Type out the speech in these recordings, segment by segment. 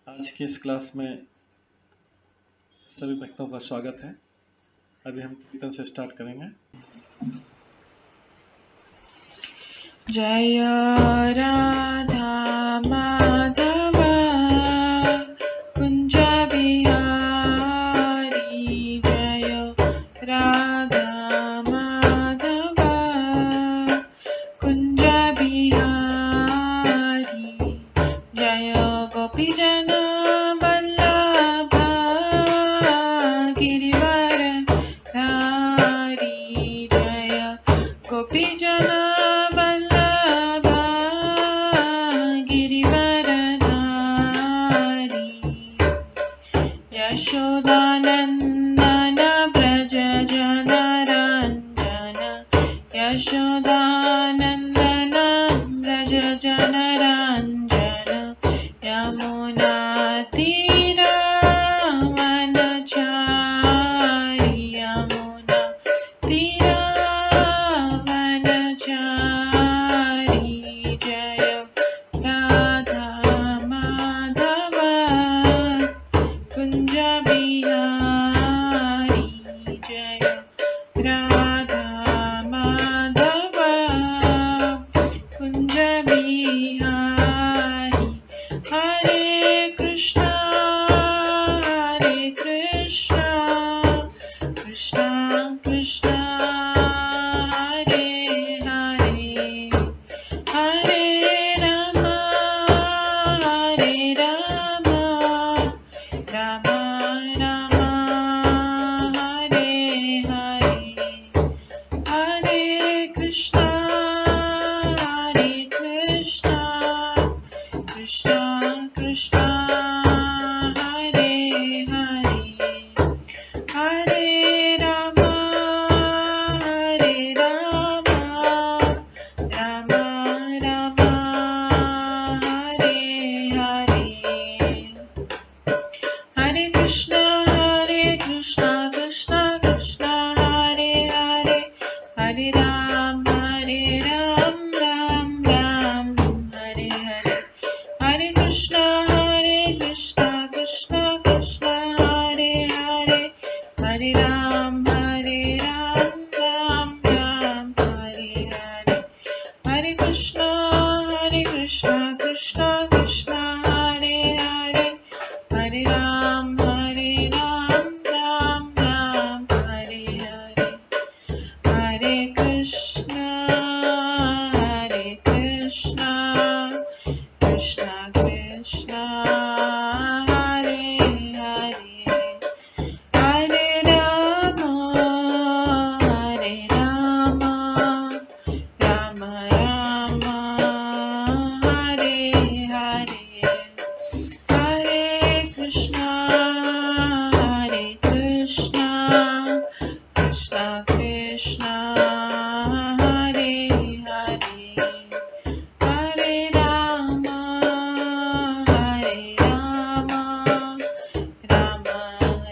आज की इस क्लास में सभी भक्तों का स्वागत है। अभी हम कीर्तन से स्टार्ट करेंगे। जय राधा माधव कुंज बिहारी, जय राधा माधव कुंज बिहारी, जय गोपीजन वल्लभ गिरिवर धारी, जय गोपीजन वल्लभ गिरिवर धारी, यशोदानंदन व्रज जनरंजन, यशोदानंदन व्रज जनरंजन, यमुना तीरा वनचारी, यमुना तीरा वनचारी, जय राधा माधव कुंज बिहारी, जय राधा माधव कुंज बिहारी, हरे कृष्णा कृष्णा कृष्णा हरे हरे, हरे राम राम राम हरे हरे, हरे कृष्णा कृष्णा कृष्णा हरे हरे, हरे राम राम राम हरे हरे, हरे कृष्णा कृष्णा कृष्णा हरे हरे, हरे राम राम राम हरे हरे, हरे कृष्णा कृष्णा कृष्णा हरे हरे, हरे राम राम राम हरे हरे, हरे कृष्णा कृष्णा कृष्णा हरे हरे, हरे राम राम राम हरे हरे, हरे कृष्णा कृष्णा कृष्णा हरे हरे, हरे राम राम राम हरे हरे, हरे कृष्णा कृष्णा कृष्णा हरे हरे, हरे राम राम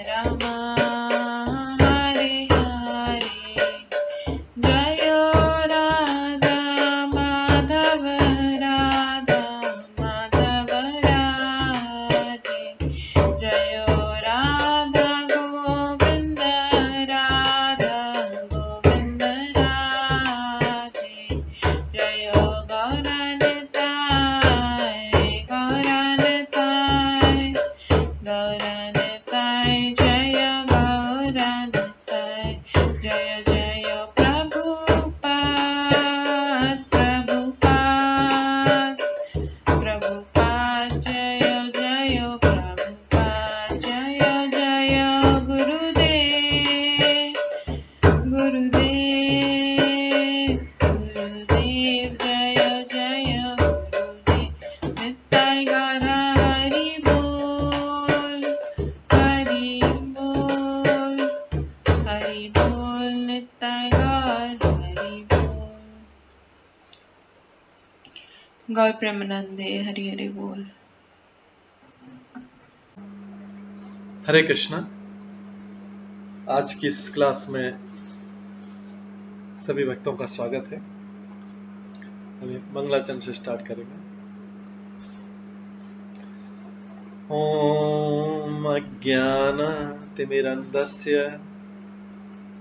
राम हरे हरे, जय राधा माधव राधे, जय राधा गोविंद राधे, जय गौरनताय जय गौरनताय, जय जय प्रभुपाद जय जय प्रभुपाद, जय जय गुरुदेव जय जय गुरुदेव, नित्य गौर हरि बोल नित्य गौर हरि बोल, गौर प्रेमानंदे हरि हरि बोल। हरे कृष्णा। आज की इस क्लास में सभी भक्तों का स्वागत है। अभी मंगलाचरण से स्टार्ट करेंगे। ॐ अज्ञानतिमिरन्धस्य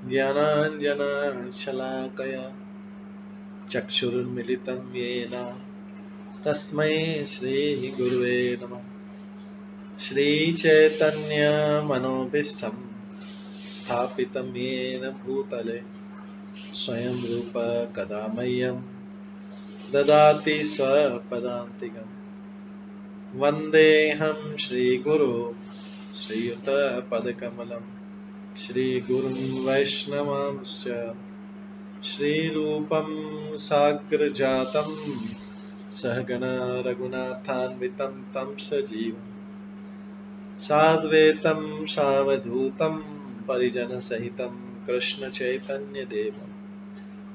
ज्ञानाञ्जनशलाकया चक्षुरुन्मिलितं येन तस्मै श्रीगुरुवे नमः। श्रीचैतन्यमनोभीष्टं स्थापितं येन भूतले स्वयं रूप कदा मह्यं ददाति स्वपदान्तिकम्। वन्देऽहं श्रीगुरो श्रीयुतपदकमलं श्रीगुरुं वैष्णवांश्च श्रीरूपं साग्रजातं सहगण रघुनाथान्वितं तं सजीवं साद्वैतं सावधूतं परिजनसहितं कृष्णचैतन्यदेवं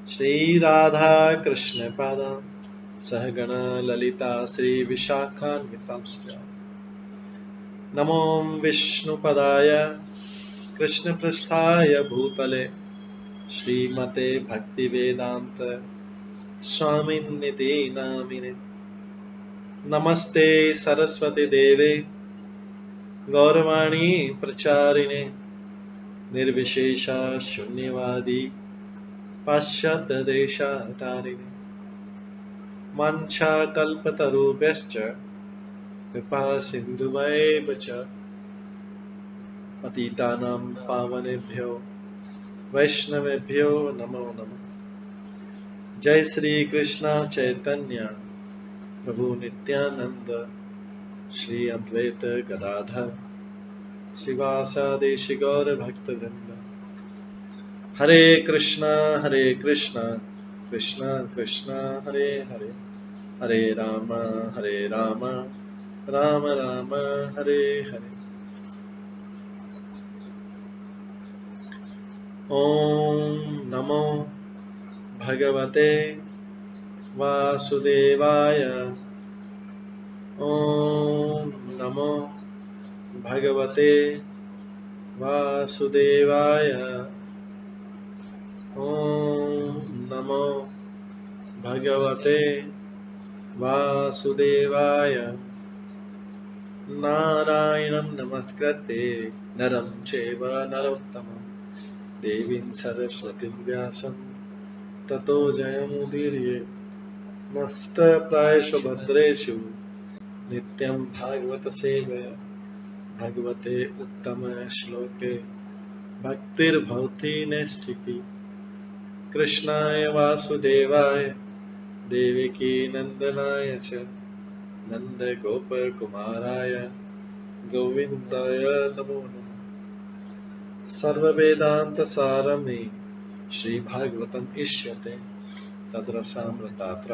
श्रीराधाकृष्णपादान् सहगण ललिता श्रीविशाखान्वितांश्च। नमो विष्णुपदाय कृष्णपृष्ठाय भूतले श्रीमते भक्तिवेदांत स्वामिन्निति नामिने। नमस्ते सरस्वती देवे गौरवाणी प्रचारिणे निर्विशेष शून्यवादी पाश्चात्य देशतारिणे। वाञ्छाकल्पतरुभ्यश्च कृपा सिन्धुभ्येव च पतितानां पावनेभ्यो वैष्णवेभ्यो नमो नमः। जय श्री कृष्ण चैतन्य प्रभु नित्यानंद श्री अद्वैत गदाधर शिवासादि गौर भक्तवृंद। हरे कृष्णा कृष्णा कृष्णा हरे हरे, हरे राम राम राम हरे हरे। ओम नमो भगवते वासुदेवाय। ओम नमो भगवते वासुदेवाय। ओम नमो भगवते वासुदेवाय। नारायणं नमस्कृत्य नरं चैव नरोत्तमं देवीं सरस्वतीं व्यासं ततो जयमुदीरयेत्। नष्टप्रायेषु भद्रेषु नित्यं भागवत सेवया भगवते उत्तम श्लोके भक्तिर्भवति नैष्ठिकी। कृष्णाय वासुदेवाय देवकी नंदनाय च नन्दगोपकुमाराय गोविन्दाय नमो नमः। सर्ववेदान्तसारमे श्रीभागवतम् इष्यते तद्रसामृतात्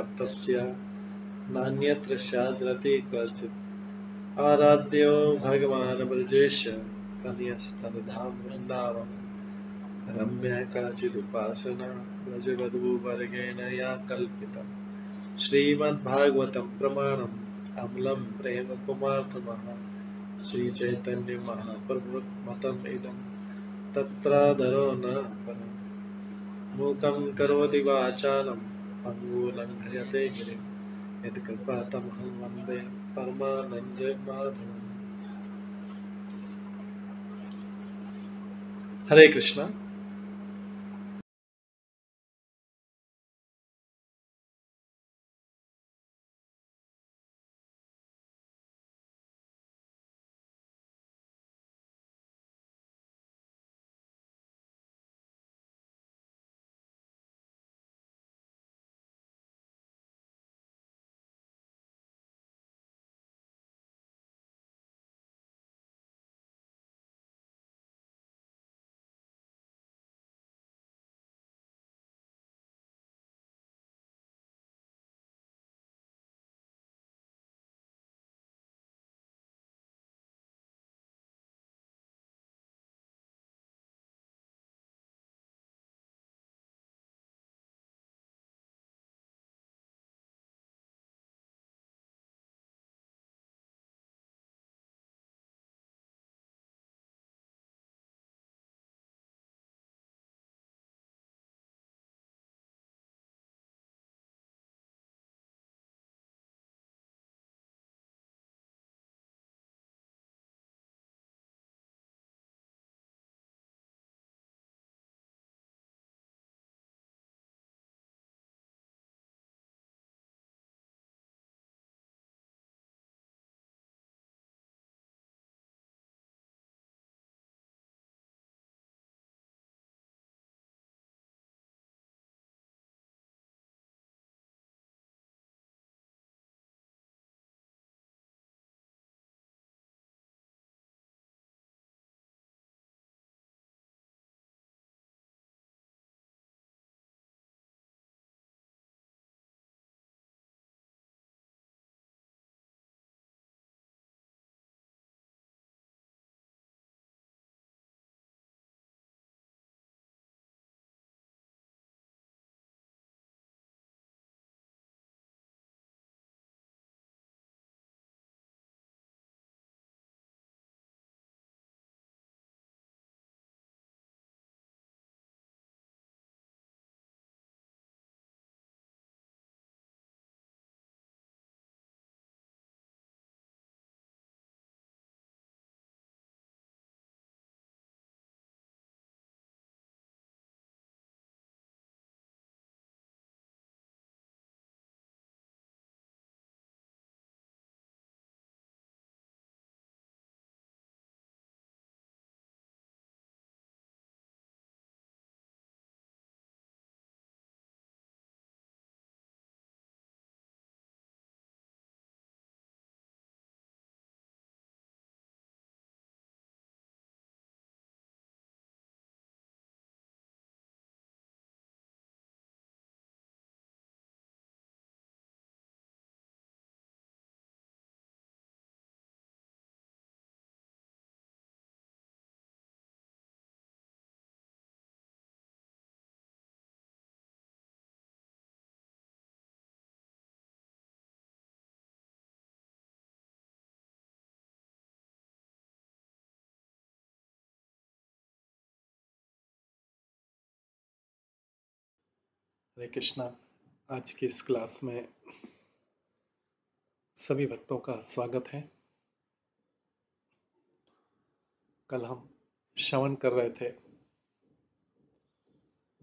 नान्यत्र स्याद्रति क्वचित्। आराध्यो भगवान् ब्रजेश तनयस्तनुधाम वृन्दावन रम्या काचिदुपासना ब्रजवधूवर्गेण या कल्पिता। श्रीमद्भागवतं प्रमाणम् अमलं प्रेम कुमार्थमः श्रीचैतन्य महाप्रभुमतम् इदं तत्रादरो न परम्। मूकं करोति वाचालं पङ्गुलङ्घयते गिरिं यत्कृपातमहं वन्दे परमानन्दमाधवम्। हरे कृष्णा। हरे कृष्णा। आज की इस क्लास में सभी भक्तों का स्वागत है। कल हम श्रवण कर रहे थे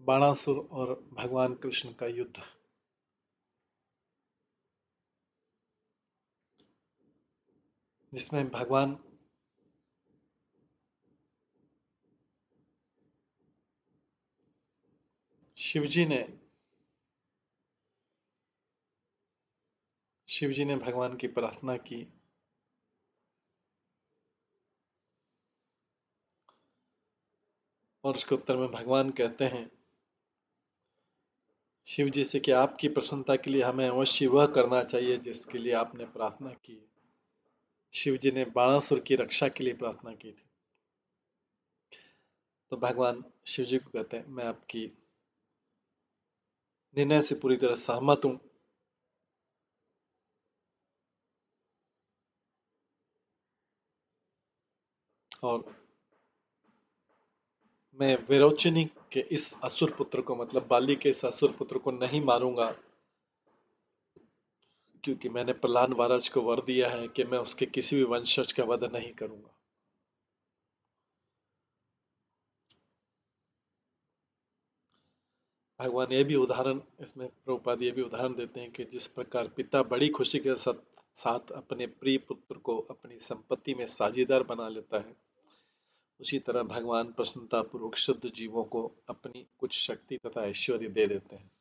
बाणासुर और भगवान कृष्ण का युद्ध। जिसमें भगवान शिवजी ने भगवान की प्रार्थना की और उसके उत्तर में भगवान कहते हैं शिव जी से कि आपकी प्रसन्नता के लिए हमें अवश्य वह करना चाहिए जिसके लिए आपने प्रार्थना की। शिव जी ने बाणासुर की रक्षा के लिए प्रार्थना की थी। तो भगवान शिव जी को कहते हैं मैं आपकी निर्णय से पूरी तरह सहमत हूं और मैं विरोचनी के इस असुर पुत्र को, मतलब बाली के इस असुर पुत्र को नहीं मारूंगा, क्योंकि मैंने प्रहलाद महाराज को वर दिया है कि मैं उसके किसी भी वंशज का वध नहीं करूंगा। भगवान ये भी उदाहरण, इसमें प्रभुपाद ये भी उदाहरण देते हैं कि जिस प्रकार पिता बड़ी खुशी के साथ अपने प्रिय पुत्र को अपनी संपत्ति में साझेदार बना लेता है, उसी तरह भगवान प्रसन्नता पूर्वक शुद्ध जीवों को अपनी कुछ शक्ति तथा ऐश्वर्य दे देते हैं।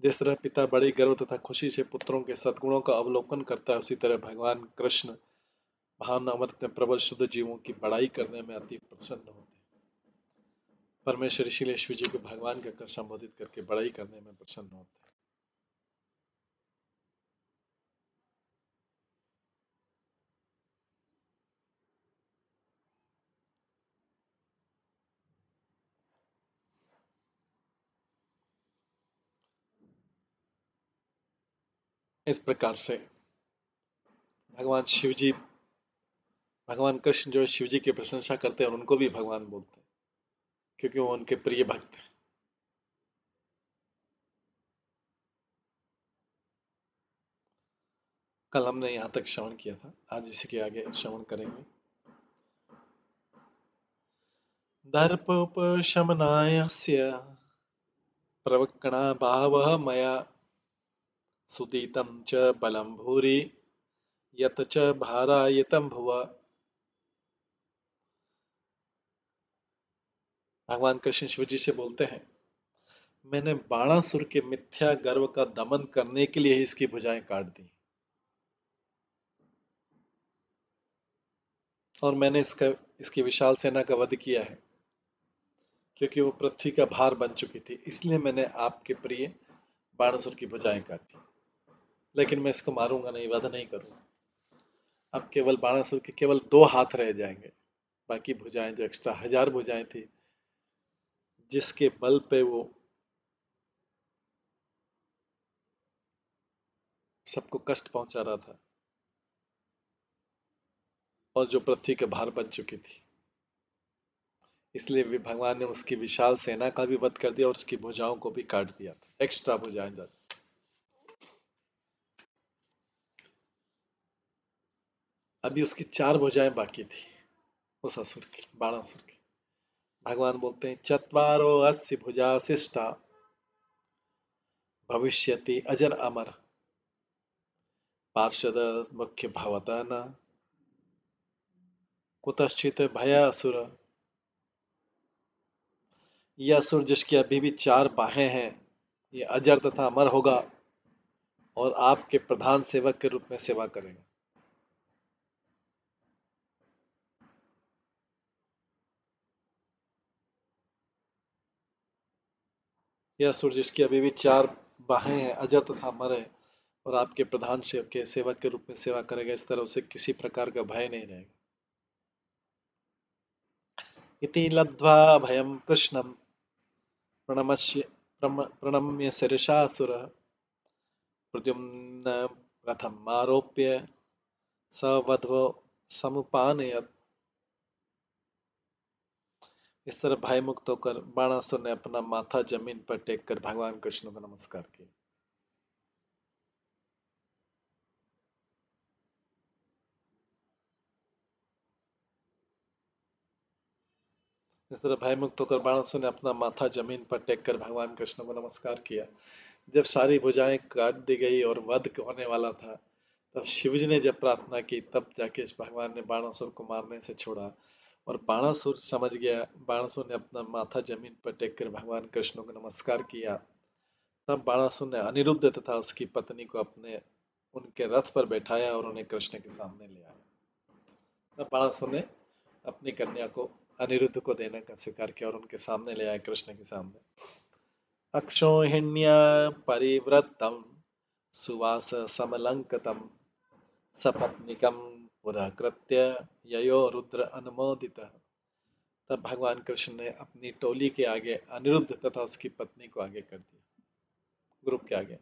जिस तरह पिता बड़ी गर्व तथा खुशी से पुत्रों के सद्गुणों का अवलोकन करता है, उसी तरह भगवान कृष्ण महान अमृत में प्रबल शुद्ध जीवों की बड़ाई करने में अति प्रसन्न होते हैं। परमेश्वर इसीलिए शिव जी को भगवान कहकर संबोधित करके बड़ाई करने में प्रसन्न होते हैं। इस प्रकार से भगवान कृष्ण जो शिव जी की प्रशंसा करते हैं और उनको भी भगवान बोलते हैं, क्योंकि वो उनके प्रिय भक्त हैं। कल हमने यहाँ तक श्रवण किया था, आज इसी के आगे श्रवण करेंगे। दर्पोपशमनायस्य प्रवक्णा भावः मया सुदीतं च बलं भूरि यत च भारायितं भुव। भगवान कृष्ण शिव जी से बोलते हैं मैंने बाणासुर के मिथ्या गर्व का दमन करने के लिए ही इसकी भुजाएं काट दी और मैंने इसकी विशाल सेना का वध किया है, क्योंकि वो पृथ्वी का भार बन चुकी थी। इसलिए मैंने आपके प्रिय बाणासुर की भुजाएं काटी, लेकिन मैं इसको मारूंगा नहीं, वध नहीं करूंगा। अब केवल बाणासुर के केवल 2 हाथ रह जाएंगे, बाकी भुजाएं जो एक्स्ट्रा 1000 भुजाएं थी जिसके बल पे वो सबको कष्ट पहुंचा रहा था और जो पृथ्वी के भार बन चुकी थी, इसलिए भी भगवान ने उसकी विशाल सेना का भी वध कर दिया और उसकी भुजाओं को भी काट दिया था, एक्स्ट्रा भुजाएं जाती। अभी उसकी 4 भुजाएं बाकी थी उस असुर की, बाणासुर की। भगवान बोलते हैं चत्वारो अस्य भुजा शिष्टा भविष्यति अजर अमर पार्षद मुख्य भवता न कुतश्चित भय असुर। यह असुर जिसकी अभी भी 4 बाहें हैं, ये अजर तथा अमर होगा और आपके प्रधान सेवक के रूप में सेवा करेगा। यह असुर जिसकी अभी भी 4 बाहें हैं, अजर तथा अमर है और आपके प्रधान सेवक के रूप में सेवा करेगा, इस तरह उसे किसी प्रकार का भय नहीं रहेगा। इति लब्ध्वा भयं कृष्णं प्रणम्य शिरसा असुरः प्रद्युम्न रथम् आरोप्य सवध्वो समुपानयत्। इस तरह भय मुक्त होकर बाणासुर ने अपना माथा जमीन पर टेक कर भगवान कृष्ण को नमस्कार किया। इस तरह भय मुक्त होकर बाणासुर ने अपना माथा जमीन पर टेक कर भगवान कृष्ण को नमस्कार किया। जब सारी भुजाएं काट दी गई और वध होने वाला था, तब शिवजी ने जब प्रार्थना की, तब जाके भगवान ने बाणासुर को मारने से छोड़ा। और बाणासुर समझ गया, बाणासुर ने अपना माथा जमीन पर टेक कर भगवान कृष्ण को नमस्कार किया। तब बाणासुर ने अनिरुद्ध तथा उसकी पत्नी को अपने उनके रथ पर बैठाया और उन्हें कृष्ण के सामने ले आया। तब बाणासुर ने अपनी कन्या को अनिरुद्ध को देने का स्वीकार किया और उनके सामने ले आया, कृष्ण के सामने। अक्षोहिण्या परिवृत्तम सुवास समलंकृतम सपत्निकम पुरकृत्य ययो रुद्र अनुमोदितः। तब भगवान कृष्ण ने अपनी टोली के आगे अनिरुद्ध तथा उसकी पत्नी को आगे कर दिया, ग्रुप के आगे।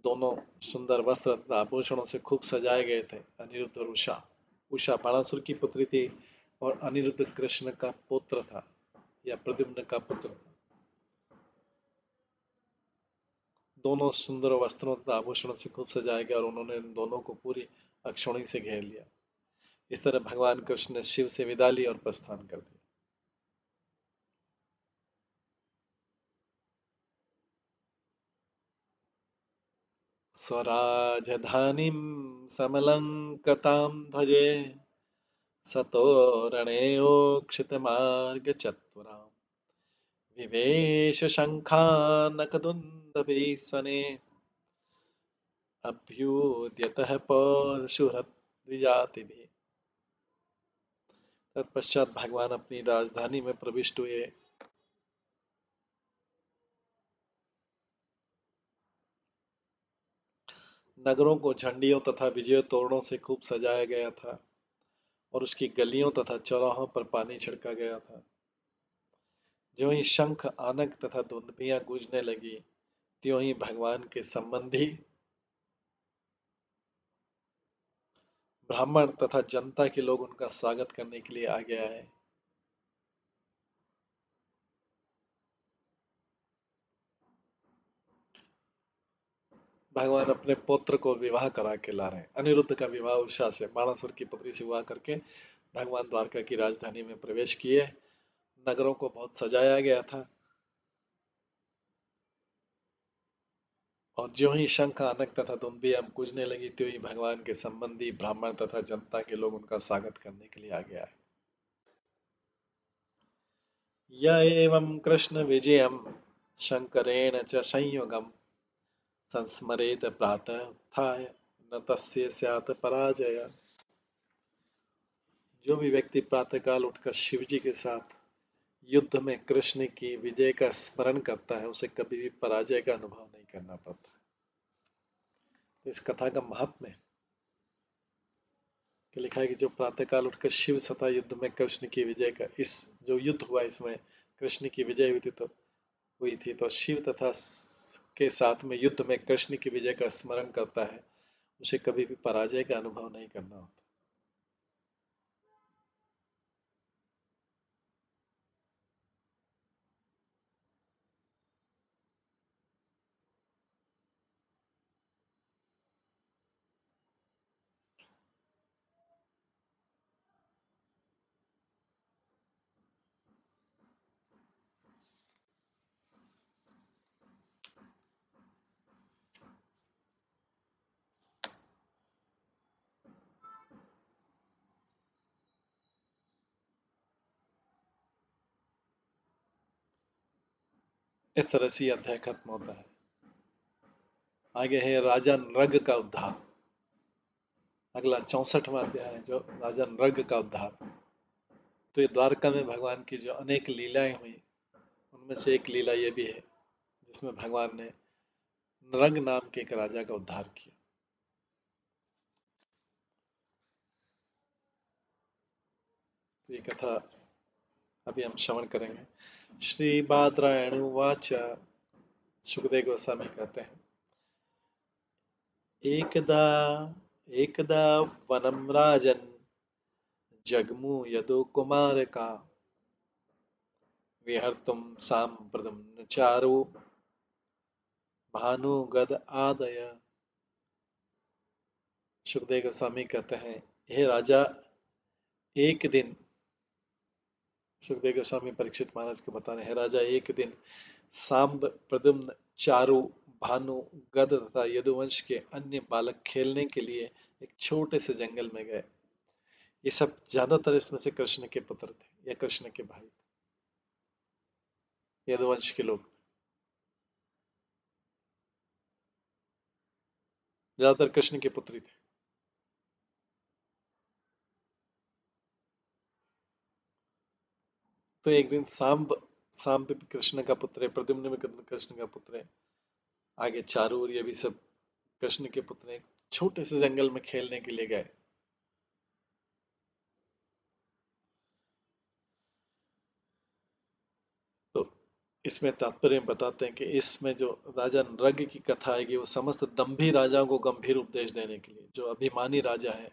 दोनों सुंदर वस्त्र तथा आभूषणों से खूब सजाए गए थे। अनिरुद्ध और उषा, उषा बाणासुर की पुत्री थी और अनिरुद्ध कृष्ण का पुत्र था या प्रद्युम्न का पुत्र था। दोनों सुंदर वस्त्रों तथा आभूषणों से खूब सजाए गए और उन्होंने इन दोनों को पूरी अक्षौणी से घेर लिया। इस तरह भगवान कृष्ण ने शिव से विदा ली और प्रस्थान कर दिया। स्वराजधानीं समलंकतां ध्वजे सतोरणेयोक्षितमार्गचत्वरां विवेश शङ्खानकदुन्दुभिस्वने अभ्युद्यतः पौरुषुरद्विजातिभिः। तत्पश्चात भगवान अपनी राजधानी में प्रविष्ट हुए। नगरों को झंडियों तथा विजय तोरणों से खूब सजाया गया था और उसकी गलियों तथा चौराहों पर पानी छिड़का गया था। ज्यों ही शंख, आनक तथा दुंदुभियां गूंजने लगी, त्यों ही भगवान के संबंधी ब्राह्मण तथा जनता के लोग उनका स्वागत करने के लिए आगे आए। भगवान अपने पुत्र को विवाह करा के ला रहे हैं। अनिरुद्ध का विवाह उषा से, बाणासुर की पुत्री से हुआ करके भगवान द्वारका की राजधानी में प्रवेश किए। नगरों को बहुत सजाया गया था और ज्यों ही शंख, आनक तथा दुंदुभियां गूंजने लगी, त्यों ही भगवान के संबंधी ब्राह्मण तथा जनता के लोग उनका स्वागत करने के लिए आगे आए। य एवं कृष्ण विजयम शंकरेण च संयुगम संस्मरेत प्रातः उत्थाय न तस्य स्यात् पराजय। जो भी व्यक्ति प्रातःकाल उठकर शिव जी के साथ युद्ध में कृष्ण की विजय का स्मरण करता है, उसे कभी भी पराजय का अनुभव नहीं करना पड़ता। तो इस कथा का महात्म्य है कि लिखा है कि जो प्रातःकाल उठकर शिव तथा युद्ध में कृष्ण की विजय का, इस जो युद्ध हुआ इसमें कृष्ण की विजय हुई थी, तो शिव तथा के साथ में युद्ध में कृष्ण की विजय का स्मरण करता है, उसे कभी भी पराजय का अनुभव नहीं करना होता। इस तरह से अध्याय खत्म होता है। आगे है राजा नृग का उद्धार। अगला 64वां अध्याय है जो राजा नृग का उद्धार। तो ये द्वारका में भगवान की जो अनेक लीलाएं हुई, उनमें से एक लीला ये भी है जिसमें भगवान ने नृग नाम के एक राजा का उद्धार किया। तो ये कथा अभी हम श्रवण करेंगे। श्री बादरायण उवाच, सुखदेव गोस्वामी कहते हैं, एकदा एकदा वनम राजन जगमु यदु कुमार का विहर्तुम सांप्रदम चारु भानुगद आदय। सुखदेव गोस्वामी कहते हैं, हे राजा, एक दिन, सुखदेव गोस्वामी परीक्षित महाराज को बता रहे हैं, राजा एक दिन सांब, प्रद्युम्न, चारु, भानु, गद तथा यदुवंश के अन्य बालक खेलने के लिए एक छोटे से जंगल में गए। ये सब ज्यादातर इसमें से कृष्ण के पुत्र थे या कृष्ण के भाई थे, यदुवंश के लोग, ज्यादातर कृष्ण के पुत्र ही थे। तो एक दिन सांब, सांब भी कृष्ण का पुत्र है, प्रद्युम्न भी कृष्ण का पुत्र है, आगे चारु और ये भी सब कृष्ण के पुत्र हैं, छोटे से जंगल में खेलने के लिए गए। तो इसमें तात्पर्य बताते हैं कि इसमें जो राजा नृग की कथा आएगी वो समस्त दंभी राजाओं को गंभीर उपदेश देने के लिए, जो अभिमानी राजा है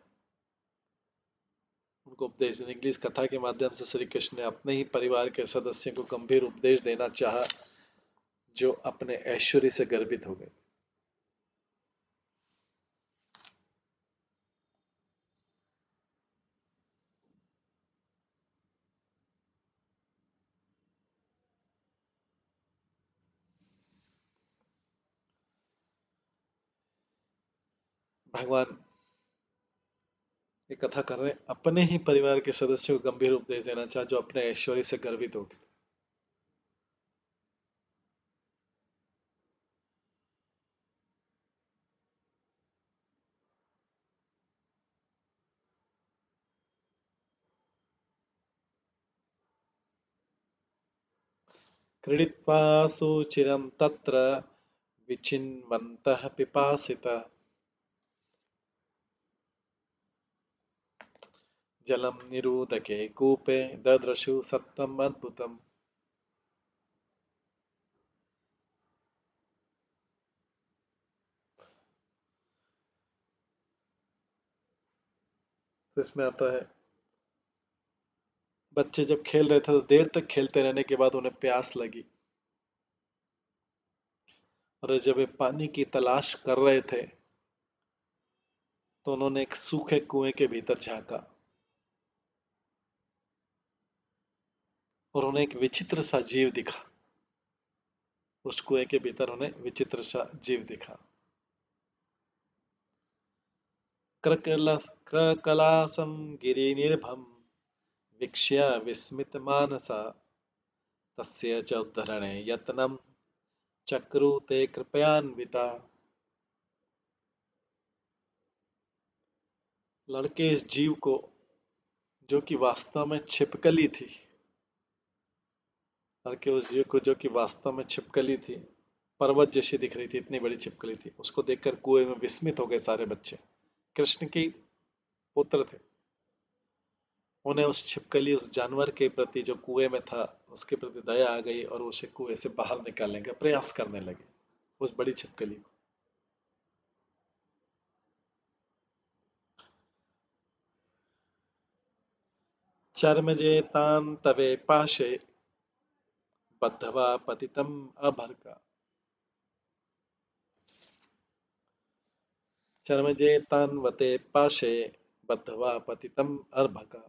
उनको उपदेश देने के लिए इस कथा के माध्यम से श्री कृष्ण ने अपने ही परिवार के सदस्यों को गंभीर उपदेश देना चाहा, जो अपने ऐश्वर्य से गर्वित हो गए। भगवान ये कथा कर रहे हैं, अपने ही परिवार के सदस्यों को गंभीर उपदेश देना चाहा, जो अपने ऐश्वर्य से गर्वित हो गए। क्रीडित्वा सुचिरं तत्र विचिन्वन्तः पिपासिता जलम निरूदके कूपे ददृशु सत्तम अद्भुतम। तो इसमें आता है, बच्चे जब खेल रहे थे तो देर तक खेलते रहने के बाद उन्हें प्यास लगी, और जब वे पानी की तलाश कर रहे थे तो उन्होंने एक सूखे कुएं के भीतर झांका और उन्हें एक विचित्र सा जीव दिखा। उस कुएं के भीतर उन्हें विचित्र सा जीव दिखा। क्रकलासं गिरिनिर्भं वीक्ष्य विस्मितमानसा तस्य च उद्धरणे यत्नं चक्रू ते कृपयान्विता। लड़के इस जीव को, जो कि वास्तव में छिपकली थी, लड़के उस जीव को जो कि वास्तव में छिपकली थी, पर्वत जैसी दिख रही थी, इतनी बड़ी छिपकली थी, उसको देखकर कुएं में विस्मित हो गए सारे बच्चे। कृष्ण के पुत्र थे, उन्हें उस छिपकली, उस जानवर के प्रति जो कुएं में था उसके प्रति दया आ गई और उसे कुएं से बाहर निकालने का प्रयास करने लगे, उस बड़ी छिपकली को। चर्मजेतां तवे पाशे बद्धवा पतितम अभर्का। चर्मजेतान्वते पाशे बद्धवा पतितम अर्भका।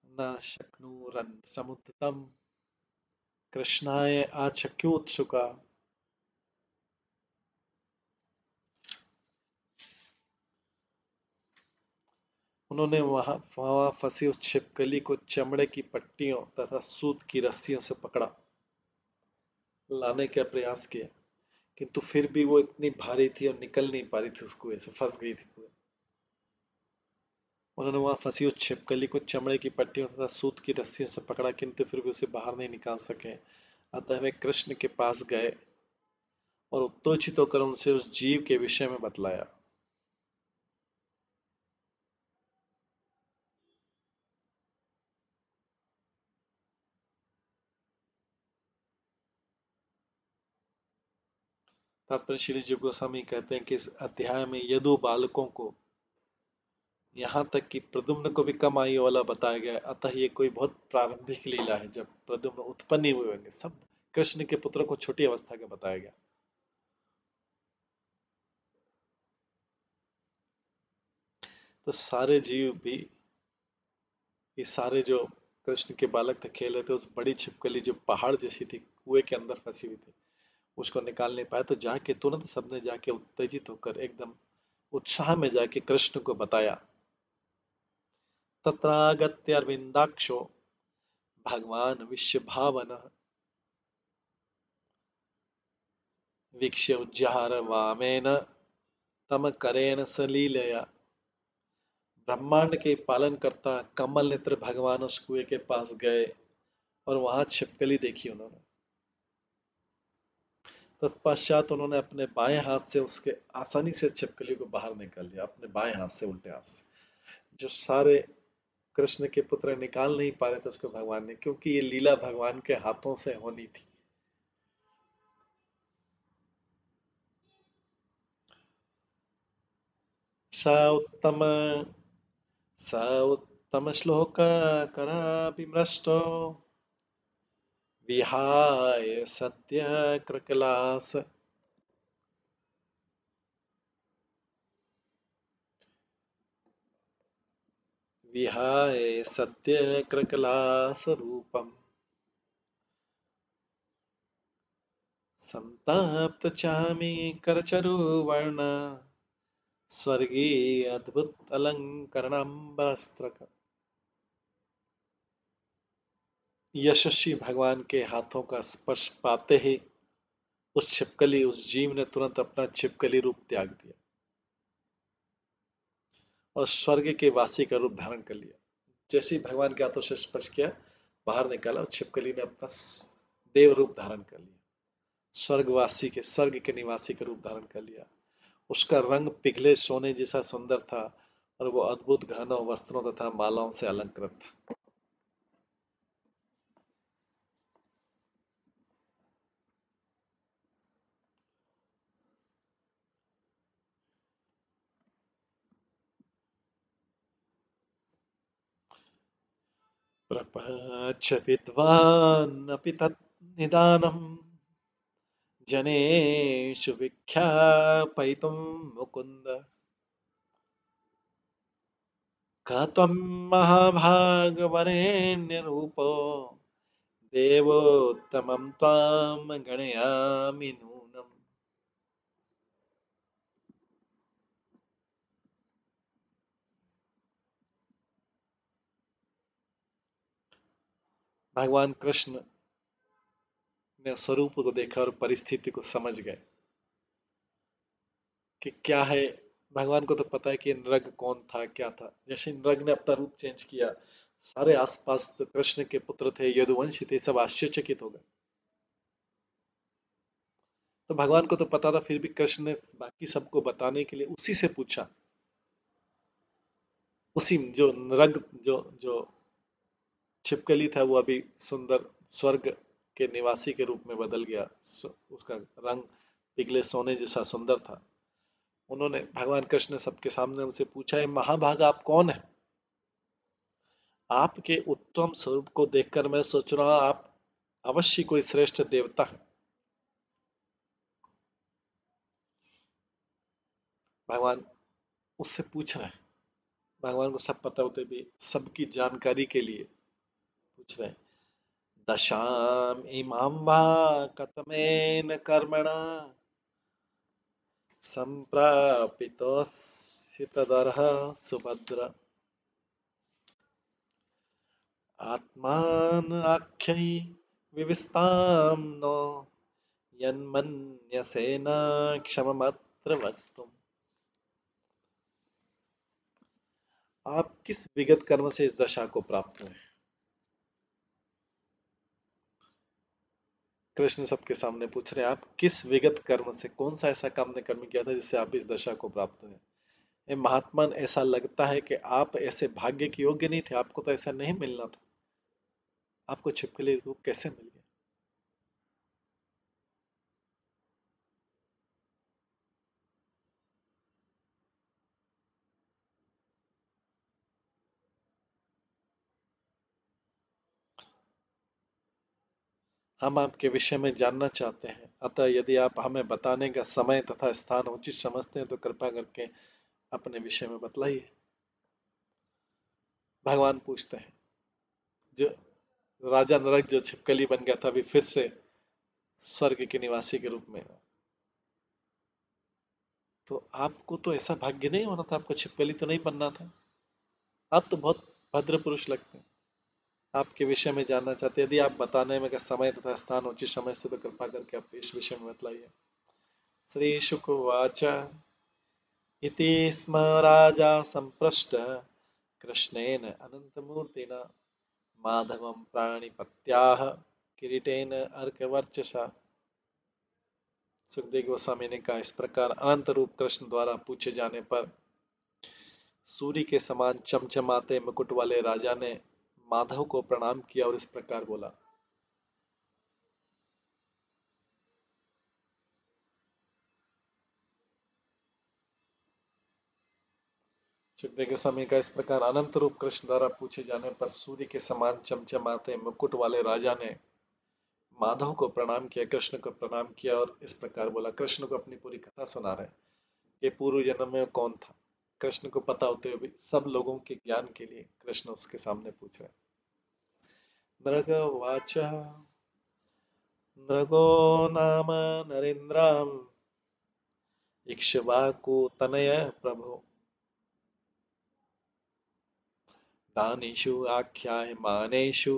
न शक्नुरन् समुत्थितम् कृष्णाय आचख्योत्सुका। उन्होंने वहां फंसी उस छिपकली को चमड़े की पट्टियों तथा सूत की रस्सियों से पकड़ा, लाने का प्रयास किया, किंतु फिर भी वो इतनी भारी थी और निकल नहीं पा रही थी, उस कुएं से फंस गई थी कुएं। उन्होंने वहां फंसी उस छिपकली को चमड़े की पट्टियों तथा सूत की रस्सियों से पकड़ा, किंतु फिर भी उसे बाहर नहीं निकाल सके। अतः वे कृष्ण के पास गए और उत्तेजित होकर उनसे उस जीव के विषय में बतलाया। तात्पर्य श्री जीव गोस्वामी कहते हैं कि इस अध्याय में यदु बालकों को, यहाँ तक कि प्रद्युम्न को भी कम आयु वाला बताया गया है। अतः ये कोई बहुत प्रारंभिक लीला है, जब प्रद्युम्न उत्पन्न ही हुए होंगे। सब कृष्ण के पुत्र को छोटी अवस्था का बताया गया। तो सारे जीव भी, ये सारे जो कृष्ण के बालक थे, खेल रहे थे, उस बड़ी छिपकली जो पहाड़ जैसी थी, कुएं के अंदर फंसी हुई थी, उसको निकाल नहीं पाया। तो जाके तुरंत सबने जाके उत्तेजित होकर एकदम उत्साह में जाके कृष्ण को बताया। तत्रागत्य अरविंदाक्षो भगवान विश्व भावन वीक्ष्य उज्जहार वामेन तम करेण सलीलया। ब्रह्मांड के पालन करता कमल नेत्र भगवान उस कुएं के पास गए और वहां छिपकली देखी उन्होंने। तत्पश्चात उन्होंने अपने बाएं हाथ से उसके आसानी से छिपकली को बाहर निकाल लिया, अपने बाएं हाथ से, उल्टे हाथ से। जो सारे कृष्ण के पुत्र निकाल नहीं पा रहे थे उसको भगवान ने, क्योंकि ये लीला भगवान के हाथों से होनी थी। स उत्तम स उत्तम श्लोक कराभिमृष्टो विहाय सत्य कृकलास। विहाय सत्य कृकलास रूपम संताप्त चामी करचरुवर्ण स्वर्गीय अद्भुत अलंकरणाम्बरस्त्रक। यशस्वी भगवान के हाथों का स्पर्श पाते ही उस छिपकली, उस जीव ने तुरंत अपना छिपकली रूप त्याग दिया और स्वर्ग के वासी का रूप धारण कर लिया। जैसे ही भगवान के हाथों से स्पर्श किया, बाहर निकाला, और छिपकली ने अपना देव रूप धारण कर लिया, स्वर्गवासी के, स्वर्ग के निवासी का रूप धारण कर लिया। उसका रंग पिघले सोने जैसा सुंदर था और वो अद्भुत गहनों वस्त्रों तथा मालाओं से अलंकृत था। प्रपंच विद्वान् अपि तत् निदानम् जनेषु विख्यापयितुं मुकुन्द। का त्वं महाभागवरेण्यरूपो देवोत्तमं त्वां गणयामि नूनम्। भगवान कृष्ण ने स्वरूप को देखा और परिस्थिति को समझ गए कि क्या है। भगवान को तो पता है कि नृग कौन था, क्या था। जैसे नृग ने अपना रूप चेंज किया, सारे आसपास जो कृष्ण के पुत्र थे, यदुवंशी थे, सब आश्चर्यचकित हो गए। तो भगवान को तो पता था, फिर भी कृष्ण ने बाकी सबको बताने के लिए उसी से पूछा। उसी जो नृग, जो जो छिपकली था, वो अभी सुंदर स्वर्ग के निवासी के रूप में बदल गया। उसका रंग पिघले सोने जैसा सुंदर था। उन्होंने, भगवान कृष्ण ने सबके सामने उनसे पूछा, है महाभागा, आप कौन है? आपके उत्तम स्वरूप को देखकर मैं सोच रहा हूं आप अवश्य कोई श्रेष्ठ देवता है। भगवान उससे पूछ रहे हैं। भगवान को सब पता होते भी सबकी जानकारी के लिए पूछ रहे हैं। दशाम इमाम वा कतमेन कर्मणा संप्रापितोऽसि तदर्ह सुभद्र। आत्मान आख्यै विविस्तां नो यन्मन्यसे न क्षममत्र वक्तुम्। आप किस विगत कर्म से इस दशा को प्राप्त हुए? कृष्ण सबके सामने पूछ रहे हैं, आप किस विगत कर्म से, कौन सा ऐसा काम ने कर्म किया था जिससे आप इस दशा को प्राप्त हुए? ए महात्मन, ऐसा लगता है कि आप ऐसे भाग्य के योग्य नहीं थे, आपको तो ऐसा नहीं मिलना था। आपको छिपकली रूप कैसे मिल गया? हम आपके विषय में जानना चाहते हैं, अतः यदि आप हमें बताने का समय तथा स्थान उचित समझते हैं तो कृपा करके अपने विषय में बतलाइए। भगवान पूछते हैं, जो राजा नरक जो छिपकली बन गया था अभी फिर से स्वर्ग के निवासी के रूप में, तो आपको तो ऐसा भाग्य नहीं होना था, आपको छिपकली तो नहीं बनना था। आप तो बहुत भद्र पुरुष लगते हैं। आपके विषय में जानना चाहते हैं, यदि आप बताने में का समय तथा स्थान उचित समय से तो कृपा करके आप इस विषय में बतलाइए। श्री शुकवाच इति स्म राजा संप्रष्ट कृष्णेन अनंतमूर्तिना माधवं प्राणिपत्याः किरीटेन अर्कवर्चसा। सुखदेव गोस्वामी ने कहा, इस प्रकार अनंत रूप कृष्ण द्वारा पूछे जाने पर सूर्य के समान चमचमाते मुकुट वाले राजा ने माधव को प्रणाम किया और इस प्रकार बोला। सुखदेव गोस्वामी का, इस प्रकार अनंत रूप कृष्ण द्वारा पूछे जाने पर सूर्य के समान चमचमाते मुकुट वाले राजा ने माधव को प्रणाम किया, कृष्ण को प्रणाम किया और इस प्रकार बोला। कृष्ण को अपनी पूरी कथा सुना रहे, ये पूर्व जन्म में कौन था। कृष्ण को पता होते हुए भी सब लोगों के ज्ञान के लिए कृष्ण उसके सामने पूछ रहे। नृगवाच नृगो नाम नरेन्द्रम इक्ष्वाकुतनय प्रभो दानीषु आख्यायमानेषु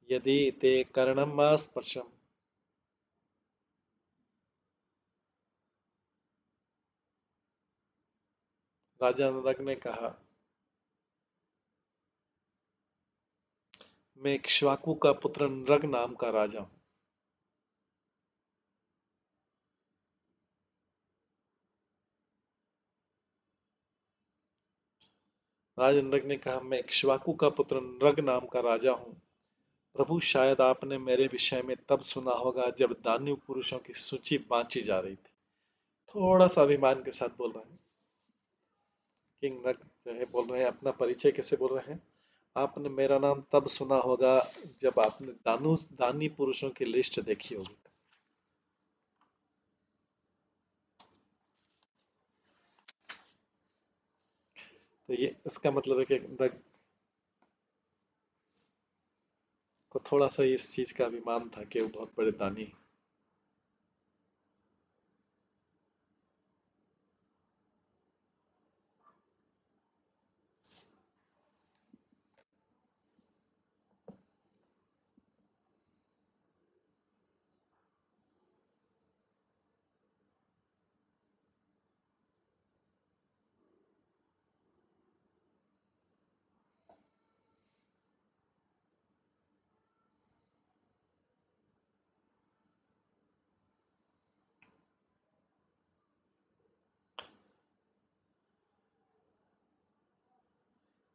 यदि ते कर्णम स्पर्शम। राजा नरक ने कहा, मैं इक्ष्वाकु का पुत्र नृग नाम का राजा हूं। राजा नरक ने कहा, मैं इक्ष्वाकु का पुत्र नृग नाम का राजा हूं। प्रभु, शायद आपने मेरे विषय में तब सुना होगा जब दानव पुरुषों की सूची बांची जा रही थी। थोड़ा सा अभिमान के साथ बोल रहे हैं किंग नग जो है, बोल रहे हैं अपना परिचय कैसे बोल रहे हैं। आपने मेरा नाम तब सुना होगा जब आपने दानी पुरुषों की लिस्ट देखी होगी। तो ये इसका मतलब है कि नग को थोड़ा सा इस चीज का अभिमान था कि वो बहुत बड़े दानी।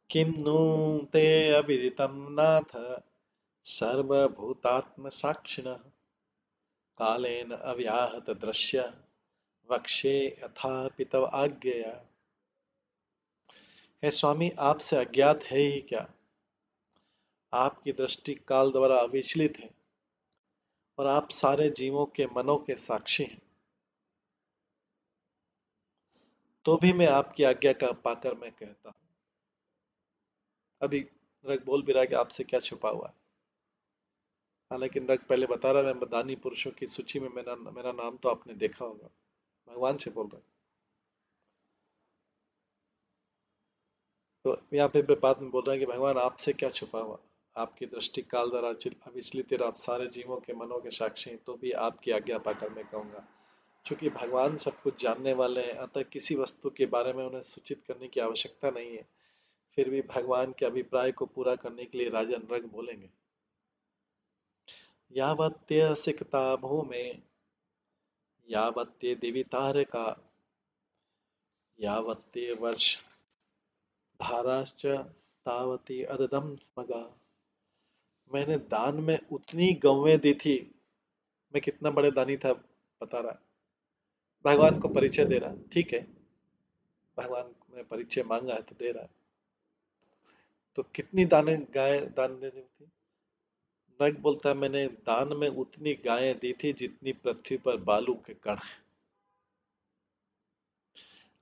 किम नु ते अविदितं नाथ सर्वभूतात्म साक्षिणः कालेन अव्याहत दृश्य वक्षे यथापि तव आज्ञया। हे स्वामी, आपसे अज्ञात है ही क्या। आपकी दृष्टि काल द्वारा अविचलित है और आप सारे जीवों के मनों के साक्षी हैं। तो भी मैं आपकी आज्ञा का पाकर मैं कहता हूं। अभी नरक बोल भी रहा है कि आपसे क्या छुपा हुआ है। हालांकि नरक पहले बता रहा है, मैं दानी पुरुषों की सूची में मेरा नाम तो आपने देखा होगा। भगवान से बोल रहा है। तो यहाँ पे बात में बोल रहे हैं कि भगवान आपसे क्या छुपा हुआ। आपकी दृष्टि काल द्वारा अविचलित है, आप सारे जीवों के मनों के साक्षी हैं, तो भी आपकी आज्ञा पाकर मैं कहूंगा। क्योंकि भगवान सब कुछ जानने वाले हैं, अतः किसी वस्तु के बारे में उन्हें सूचित करने की आवश्यकता नहीं है। फिर भी भगवान के अभिप्राय को पूरा करने के लिए राजा नृग बोलेंगे। यावत्य सिकता भूमे यावत्य देवी तारका यावत्य वर्ष धाराश्च तावती अददम स्मगा। मैंने दान में उतनी गौवें दी थी। मैं कितना बड़े दानी था बता रहा है। भगवान को परिचय दे रहा है, ठीक है। भगवान ने परिचय मांगा है तो दे रहा है। तो कितनी दान दे दी थी। नग बोलता है मैंने दान में उतनी गायें दी थी जितनी पृथ्वी पर बालू के कण हैं,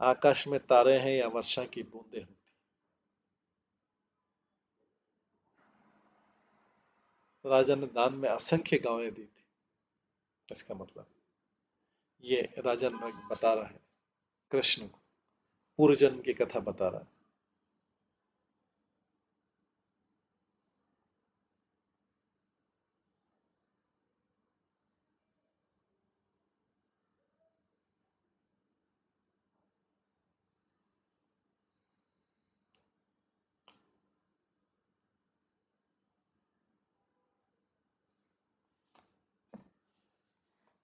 आकाश में तारे हैं या वर्षा की बूंदें होती। राजा ने दान में असंख्य गायें दी थी। इसका मतलब ये राजा नग बता रहा है कृष्ण को, पूर्व जन्म की कथा बता रहा है।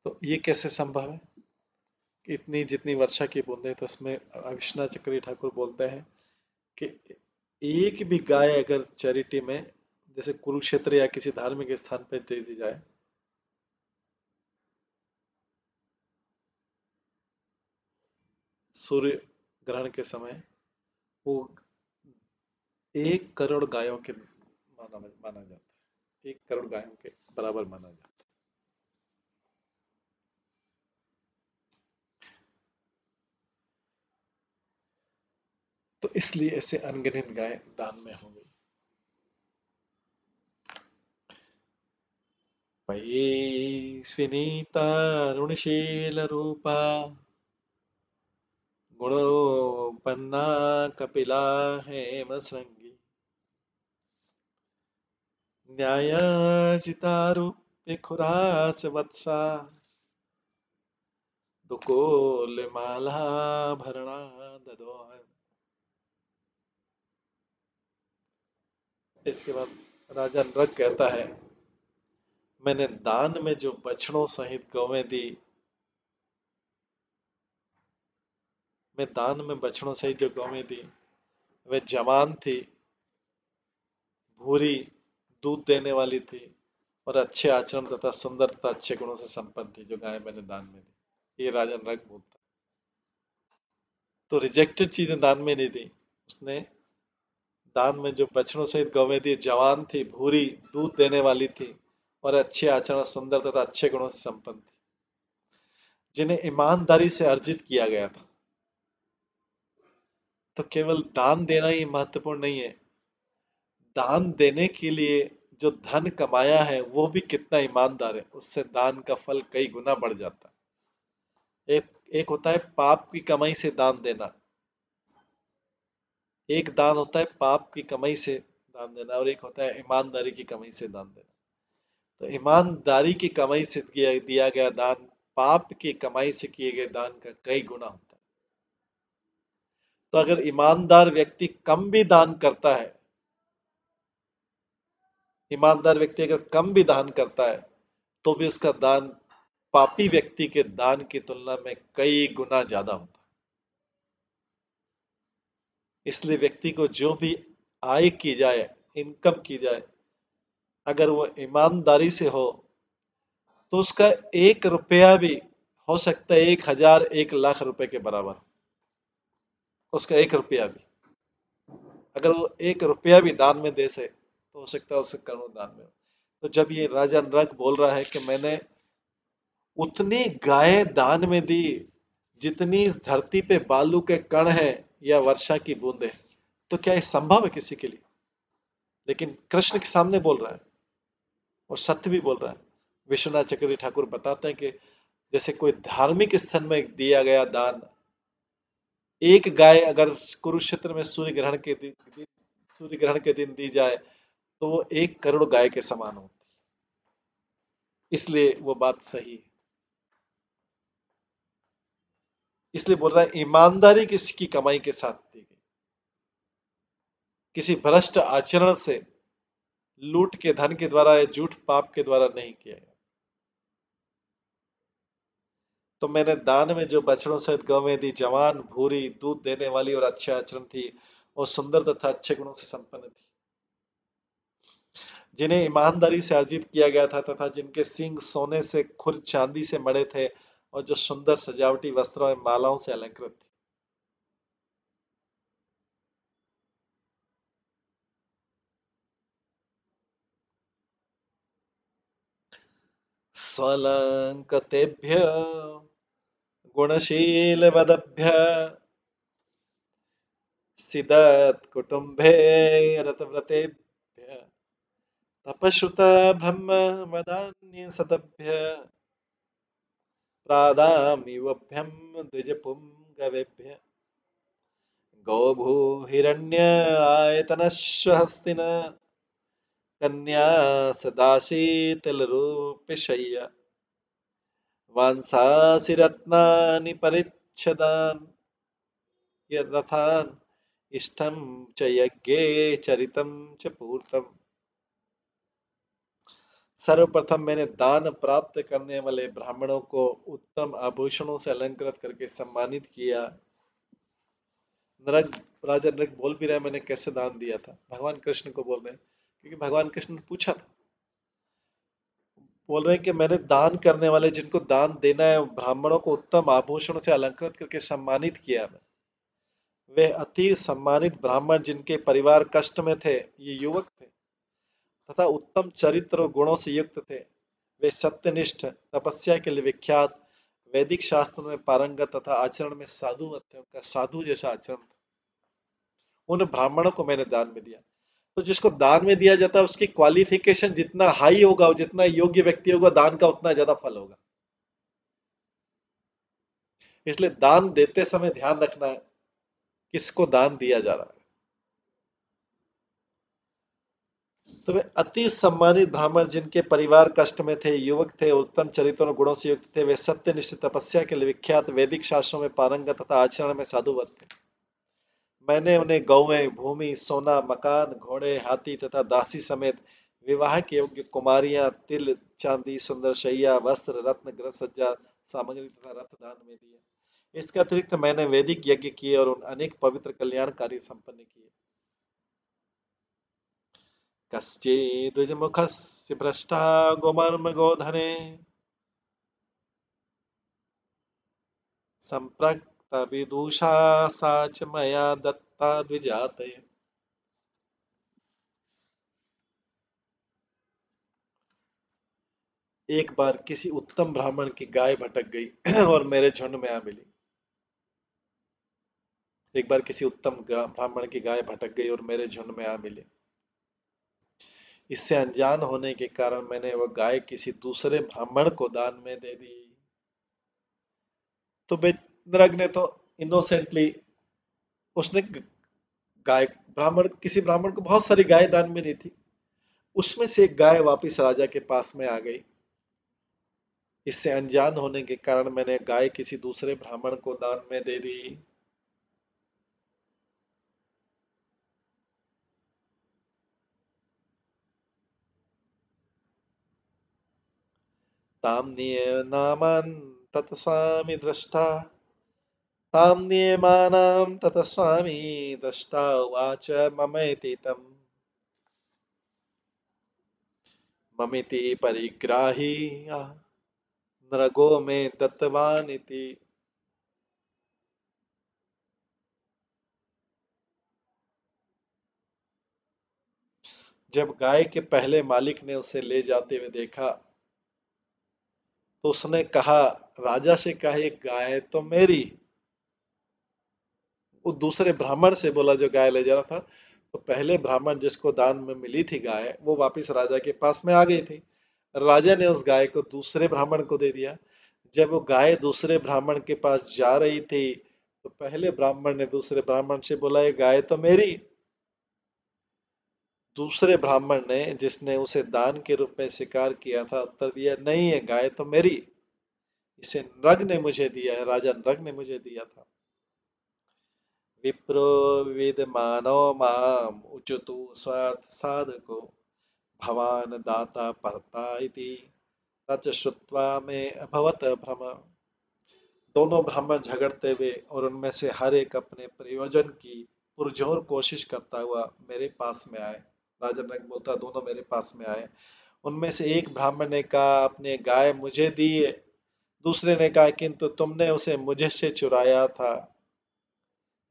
तो ये कैसे संभव है कि इतनी जितनी वर्षा की बूंदें? तो उसमें अविश्वनाथ चक्रवर्ती ठाकुर बोलते हैं कि एक भी गाय अगर चैरिटी में, जैसे कुरुक्षेत्र या किसी धार्मिक स्थान पर दे दी जाए, सूर्य ग्रहण के समय, वो 1 करोड़ गायों के माना जाता है, 1 करोड़ गायों के बराबर माना जाता है। तो इसलिए ऐसे अनगिनत गाय दान में हो गई। मयि स्विनीता ऋणशील रूपा गुणोपन्ना कपिला हेम श्रृंगी न्यायार्जितारूप्य खुरास वत्सा दुकोलमालाभरणा ददोहन। इसके बाद राजा नृग कहता है मैंने दान में जो बछड़ों सहित गौवें दी, मैं दान में बछड़ों सहित जो गौवें दी वे जवान थी, भूरी, दूध देने वाली थी और अच्छे आचरण तथा सुंदर तथा अच्छे गुणों से संपन्न थी, जो गाय मैंने दान में दी। ये राजा नृग बोलता है। तो रिजेक्टेड चीजें दान में नहीं दी उसने। दान में जो बछड़ों सहित गौवें दी, जवान थी, भूरी, दूध देने वाली थी और अच्छे आचरण, सुंदर तथा अच्छे गुणों से संपन्न थी, जिन्हें ईमानदारी से अर्जित किया गया था। तो केवल दान देना ही महत्वपूर्ण नहीं है, दान देने के लिए जो धन कमाया है वो भी कितना ईमानदार है, उससे दान का फल कई गुना बढ़ जाता है। एक होता है पाप की कमाई से दान देना, एक दान होता है पाप की कमाई से दान देना, और एक होता है ईमानदारी की कमाई से दान देना। तो ईमानदारी की कमाई से दिया गया दान पाप की कमाई से किए गए दान का कई गुना होता है। तो अगर ईमानदार व्यक्ति कम भी दान करता है, ईमानदार व्यक्ति अगर कम भी दान करता है तो भी उसका दान पापी व्यक्ति के दान की तुलना में कई गुना ज्यादा होता है। इसलिए व्यक्ति को जो भी आय की जाए, इनकम की जाए, अगर वो ईमानदारी से हो तो उसका 1 रुपया भी हो सकता है 1,000, 1,00,000 रुपए के बराबर। उसका 1 रुपया भी, अगर वो 1 रुपया भी दान में दे से तो हो सकता है उसे करोड़ दान में हो। तो जब ये राजा नृग बोल रहा है कि मैंने उतनी गायें दान में दी जितनी इस धरती पे बालू के कण है या वर्षा की बूंदें, तो क्या ये संभव है किसी के लिए? लेकिन कृष्ण के सामने बोल रहा है और सत्य भी बोल रहा है। विश्वनाथ चक्रवर्ती ठाकुर बताते हैं कि जैसे कोई धार्मिक स्थल में दिया गया दान, एक गाय अगर कुरुक्षेत्र में सूर्य ग्रहण के दिन दी जाए तो वो 1 करोड़ गाय के समान होती। इसलिए वो बात सही है। इसलिए बोल रहा है ईमानदारी किसकी कमाई के साथ दी गई, किसी भ्रष्ट आचरण से, लूट के धन के द्वारा या झूठ पाप के द्वारा नहीं किया गया। तो मैंने दान में जो बछड़ों सहित गौवें दी, जवान, भूरी, दूध देने वाली और अच्छे आचरण थी और सुंदर तथा अच्छे गुणों से संपन्न थी, जिन्हें ईमानदारी से अर्जित किया गया था तथा जिनके सींग सोने से, खुर चांदी से मढ़े थे और जो सुंदर सजावटी वस्त्रों और मालाओं से अलंकृत थी। स्वलंकतेभ्य गुणशीलवदभ्य सिदत् कुटुम्बे रतव्रतेभ्य तपश्रुता ब्रह्म मदान्य सदभ्य प्रादामिवभ्यं द्विजपुंगवेभ्य गौभूहिरण्य आयतनश्व कन्या सदाशीतलरूपिशय्या वांसासि रत्नानि परिच्छदान् यद्रथान् इष्टं च यज्ञे चरितं च पूर्तम्। सर्वप्रथम मैंने दान प्राप्त करने वाले ब्राह्मणों को उत्तम आभूषणों से अलंकृत करके सम्मानित किया। नरक राजा नरक बोल भी रहे मैंने कैसे दान दिया था, भगवान कृष्ण को बोल रहे हैं, क्योंकि भगवान कृष्ण ने पूछा था। बोल रहे हैं कि मैंने दान करने वाले जिनको दान देना है ब्राह्मणों को उत्तम आभूषणों से अलंकृत करके सम्मानित किया। मैं वे अति सम्मानित ब्राह्मण जिनके परिवार कष्ट में थे, ये युवक थे तथा उत्तम चरित्र और गुणों से युक्त थे। वे सत्यनिष्ठ, तपस्या के लिए विख्यात, वैदिक शास्त्रों में पारंगत तथा आचरण में साधु थे। उनका साधु जैसा आचरण था। उन ब्राह्मणों को मैंने दान में दिया। तो जिसको दान में दिया जाता है उसकी क्वालिफिकेशन जितना हाई होगा, जितना योग्य व्यक्ति होगा, दान का उतना ज्यादा फल होगा। इसलिए दान देते समय ध्यान रखना है किसको दान दिया जा रहा है। तो वे अति सम्मानित ब्राह्मण जिनके परिवार कष्ट में थे, युवक थे, उत्तम चरित्र और गुणों से युक्त थे, वे सत्यनिष्ठ, तपस्या के लिए विख्यात, वैदिक शास्त्रों में पारंगत तथा आचरण में साधुवत थे। मैंने उन्हें गौएं, भूमि, सोना, मकान, घोड़े, हाथी तथा दासी समेत विवाह के योग्य कुमारियां, तिल, चांदी, सुंदर शैया, वस्त्र, रत्न, गृह सज्जा सामग्री तथा रथ दान में दिए। इसके अतिरिक्त मैंने वैदिक यज्ञ किए और उन अनेक पवित्र कल्याणकारी संपन्न किए। कश्चिद्विजमुखस्य भ्रष्टा गोमर्म गोधने संप्रक्त विदुषा सा च मया दत्ता द्विजातये। एक बार किसी उत्तम ब्राह्मण की गाय भटक गई और मेरे झुंड में आ मिली। एक बार किसी उत्तम ब्राह्मण की गाय भटक गई और मेरे झुंड में आ मिली। इससे अनजान होने के कारण मैंने वह गाय किसी दूसरे ब्राह्मण को दान में दे दी। तो बेनरग ने तो इनोसेंटली उसने गाय ब्राह्मण किसी ब्राह्मण को बहुत सारी गाय दान में दी थी, उसमें से एक गाय वापिस राजा के पास में आ गई। इससे अनजान होने के कारण मैंने गाय किसी दूसरे ब्राह्मण को दान में दे दी। ताम नियमानां तत स्वामी दृष्टा ताम नियमानां तत स्वामी दृष्टा उवाच ममेति तम् ममिति परिग्राही नृगो में दत्तवान इति। जब गाय के पहले मालिक ने उसे ले जाते हुए देखा तो उसने कहा, राजा से कहा ये गाय तो मेरी। वो दूसरे ब्राह्मण से बोला जो गाय ले जा रहा था। तो पहले ब्राह्मण जिसको दान में मिली थी गाय, वो वापस राजा के पास में आ गई थी। राजा ने उस गाय को दूसरे ब्राह्मण को दे दिया। जब वो गाय दूसरे ब्राह्मण के पास जा रही थी तो पहले ब्राह्मण ने दूसरे ब्राह्मण से बोला ये गाय तो मेरी। दूसरे ब्राह्मण ने जिसने उसे दान के रूप में स्वीकार किया था उत्तर दिया, नहीं ये गाय तो मेरी, इसे नृग ने मुझे दिया है, राजा नृग ने मुझे दिया था। विप्रो विदमानो माम उचतु स्वार्थ साधको भवान दाता परता इति तच्च श्रुत्वा में अभवत भ्रम। दोनों ब्राह्मण झगड़ते हुए और उनमें से हर एक अपने प्रयोजन की पुरजोर कोशिश करता हुआ मेरे पास में आए। राजा नग बोलता दोनों मेरे पास में आए। उनमें से एक ब्राह्मण ने कहा अपने गाय मुझे दी है, दूसरे ने कहा किंतु तुमने उसे मुझे से चुराया था।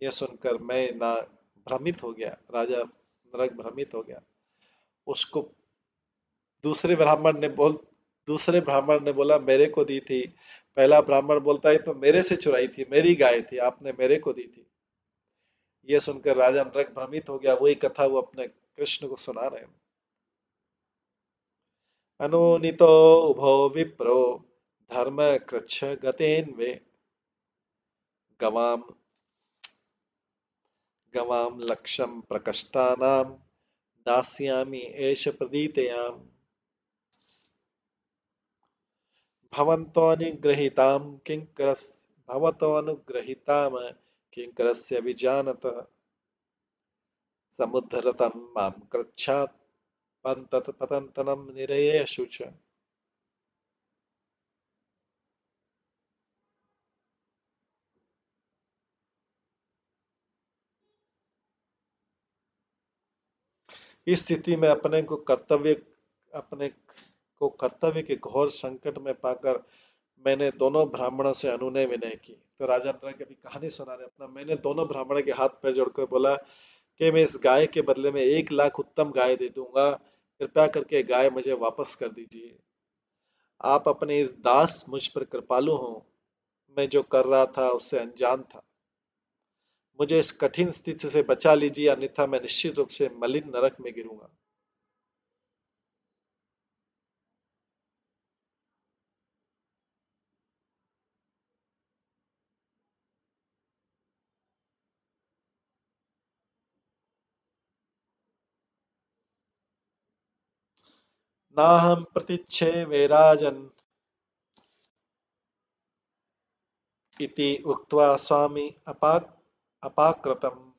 यह सुनकर मैं ना भ्रमित हो गया, राजा नरक भ्रमित हो गया। उसको दूसरे ब्राह्मण ने दूसरे ब्राह्मण ने बोला मेरे को दी थी। पहला ब्राह्मण बोलता है तो मेरे से चुराई थी, मेरी गाय थी, आपने मेरे को दी थी। ये सुनकर राजा नरक भ्रमित हो गया। वही कथा वो अपने कृष्ण को सुना रहे हैं। अनुनीतो उभो विप्रो धर्म कृच्छ गतेन्वे गवाम गवाम लक्ष्यम प्रकष्टानां दास्यामि एष प्रदीतयाम् भवन्तोऽनुगृहीतां किङ्करस् भवतोऽनुगृहीताम् किङ्करस्य विजानतः समुद्धरतं मां कृच्छात् पतन्तनं निरयेषु च। इस स्थिति में अपने को कर्तव्य के घोर संकट में पाकर मैंने दोनों ब्राह्मणों से अनुनय विनय की। तो राजा नरक अभी कहानी सुना रहे अपना। मैंने दोनों ब्राह्मणों के हाथ पैर जोड़कर बोला कि मैं इस गाय के बदले में 1 लाख उत्तम गाय दे दूंगा, कृपया करके गाय मुझे वापस कर दीजिए। आप अपने इस दास मुझ पर कृपालु हो। मैं जो कर रहा था उससे अनजान था। मुझे इस कठिन स्थिति से बचा लीजिए, अन्यथा मैं निश्चित रूप से मलिन नरक में गिरूंगा। नाहं प्रतीच्छे वैराजन् इति उक्त्वा स्वामी अपाकृतम्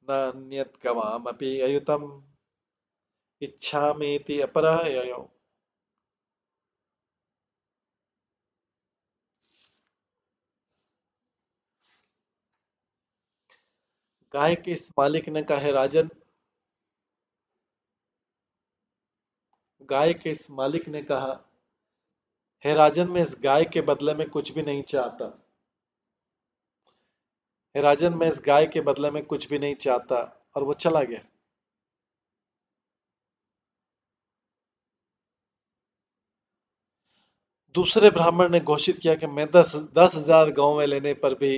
नान्यत् गवामपि अयुतम् इच्छामीति अपरः ययो। गाय के इस मालिक ने कहा, "हे राजन।" गाय के इस मालिक ने कहा, "हे राजन, मैं इस गाय के बदले में कुछ भी नहीं चाहता। हे राजन, मैं इस गाय के बदले में कुछ भी नहीं चाहता।" और वो चला गया। दूसरे ब्राह्मण ने घोषित किया कि मैं 10,000 गांव लेने पर भी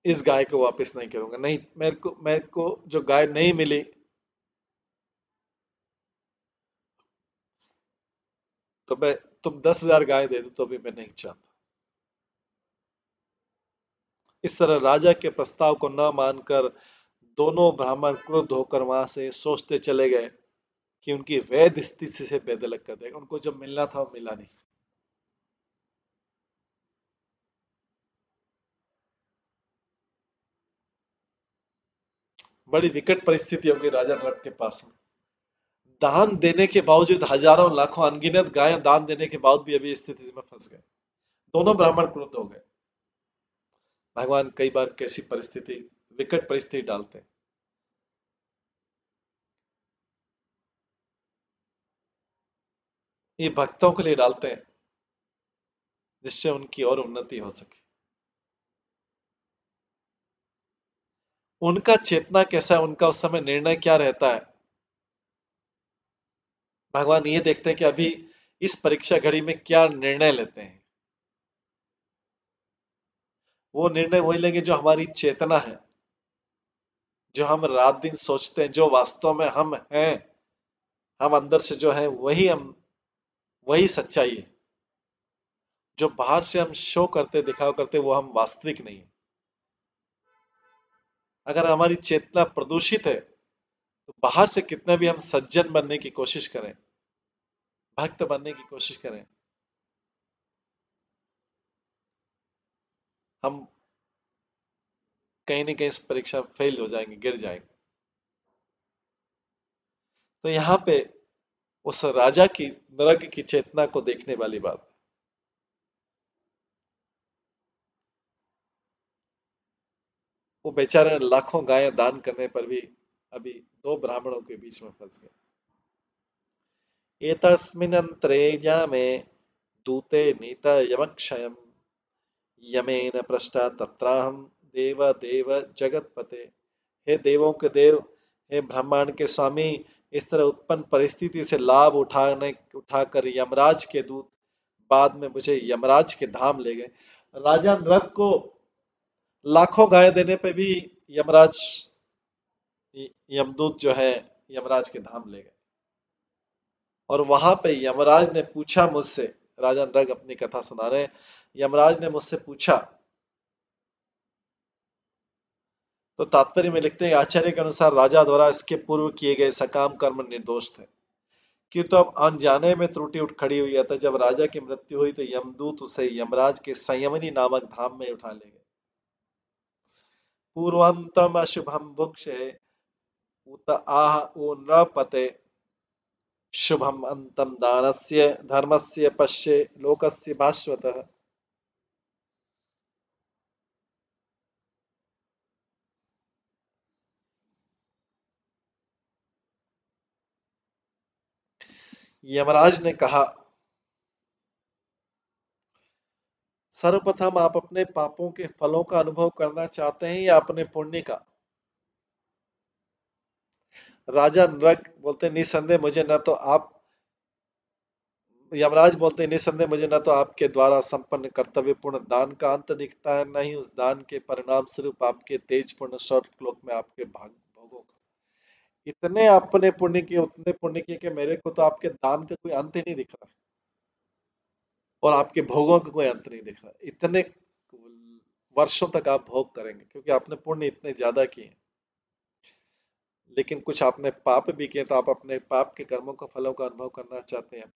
इस गाय को वापस नहीं करूंगा। नहीं, मेरे को जो गाय नहीं मिली, तो मैं तुम 10,000 गाय दे दो तो भी मैं नहीं चाहता। इस तरह राजा के प्रस्ताव को न मानकर दोनों ब्राह्मण क्रुद्ध होकर वहां से सोचते चले गए कि उनकी वैध स्थिति से बेदखल कर देगा। उनको जो मिलना था वो मिला नहीं। बड़ी विकट परिस्थिति होगी राजा नरक के पास में। दान देने के बावजूद, हजारों लाखों अनगिनत गाय दान देने के बाद भी अभी इस स्थिति में फंस गए। दोनों ब्राह्मण क्रुद्ध हो गए। भगवान कई बार कैसी परिस्थिति, विकट परिस्थिति डालते हैं। ये भक्तों के लिए डालते हैं जिससे उनकी और उन्नति हो सके। उनका चेतना कैसा है, उनका उस समय निर्णय क्या रहता है, भगवान ये देखते हैं कि अभी इस परीक्षा घड़ी में क्या निर्णय लेते हैं। वो निर्णय वही लेंगे जो हमारी चेतना है, जो हम रात दिन सोचते हैं, जो वास्तव में हम हैं। हम अंदर से जो है वही सच्चाई है। जो बाहर से हम शो करते दिखाव करते वो हम वास्तविक नहीं है। अगर हमारी चेतना प्रदूषित है तो बाहर से कितना भी हम सज्जन बनने की कोशिश करें, भक्त बनने की कोशिश करें, हम कहीं ना कहीं इस परीक्षा में फेल हो जाएंगे, गिर जाएंगे। तो यहाँ पे उस राजा की नरक की चेतना को देखने वाली बात। वो बेचारे लाखों गायें दान करने पर भी अभी दो ब्राह्मणों के बीच में फंस गए। एतस्मिन्नंतरे यामे दूते नीत यमक्षयम् यमेन पृष्टा तत्राहं देव देव जगतपते, हे देवों के देव, हे ब्रह्मांड के स्वामी, इस तरह उत्पन्न परिस्थिति से लाभ उठाकर यमराज के दूत बाद में मुझे यमराज के धाम ले गए। राजा नृग को लाखों गाय देने पे भी यमराज यमदूत जो है यमराज के धाम ले गए। और वहां पे यमराज ने पूछा मुझसे, राजा नृग अपनी कथा सुना रहे हैं, यमराज ने मुझसे पूछा, तो तात्पर्य में लिखते हैं आचार्य के अनुसार राजा द्वारा इसके पूर्व किए गए सकाम कर्म निर्दोष थे, किंतु अब अनजाने में त्रुटि उठ खड़ी हुई है। जब राजा की मृत्यु हुई तो यमदूत उसे यमराज के संयमनी नामक धाम में उठा ले गए। पूर्वम तम अशुभम भुक्षे उत आह ओ नृपते, शुभम अंतम दानस्य धर्मस्य पश्ये लोकस्य भास्वतः। यमराज ने कहा, सर्वप्रथम आप अपने पापों के फलों का अनुभव करना चाहते हैं या अपने पुण्य का? राजा नृग बोलते निसंदेह मुझे न तो आप यमराज बोलते निसंदेह मुझे न तो आपके द्वारा संपन्न कर्तव्यपूर्ण दान का अंत दिखता है, न ही उस दान के परिणाम स्वरूप आपके तेजपूर्ण स्वर्गलोक में आपके भोगों का। इतने आपने पुण्य किए, उतने पुण्य किए कि मेरे को तो आपके दान का कोई अंत ही नहीं दिख रहा और आपके भोगों का कोई अंत नहीं दिख रहा। इतने वर्षों तक आप भोग करेंगे क्योंकि आपने पुण्य इतने ज्यादा किए, लेकिन कुछ आपने पाप भी किए तो आप अपने पाप के कर्मों का फलों का अनुभव करना चाहते हैं।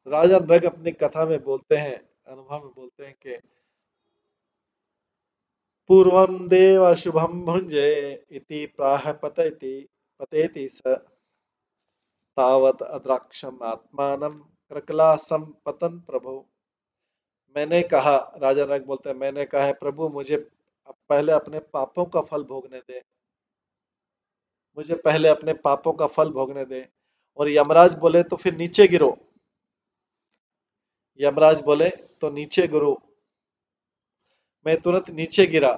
राजा नृग अपनी कथा में बोलते हैं, अनुभव में बोलते हैं कि पूर्वम देव शुभम भुंजे इति प्राह पतेति स तावत अद्राक्षम आत्मानं कृकलासम पतन प्रभो। मैंने कहा, राजा नृग बोलते हैं, मैंने कहा है प्रभु मुझे पहले अपने पापों का फल भोगने दे, मुझे पहले अपने पापों का फल भोगने दे। और यमराज बोले तो फिर नीचे गिरो, यमराज बोले तो नीचे गिरो। मैं तुरंत नीचे गिरा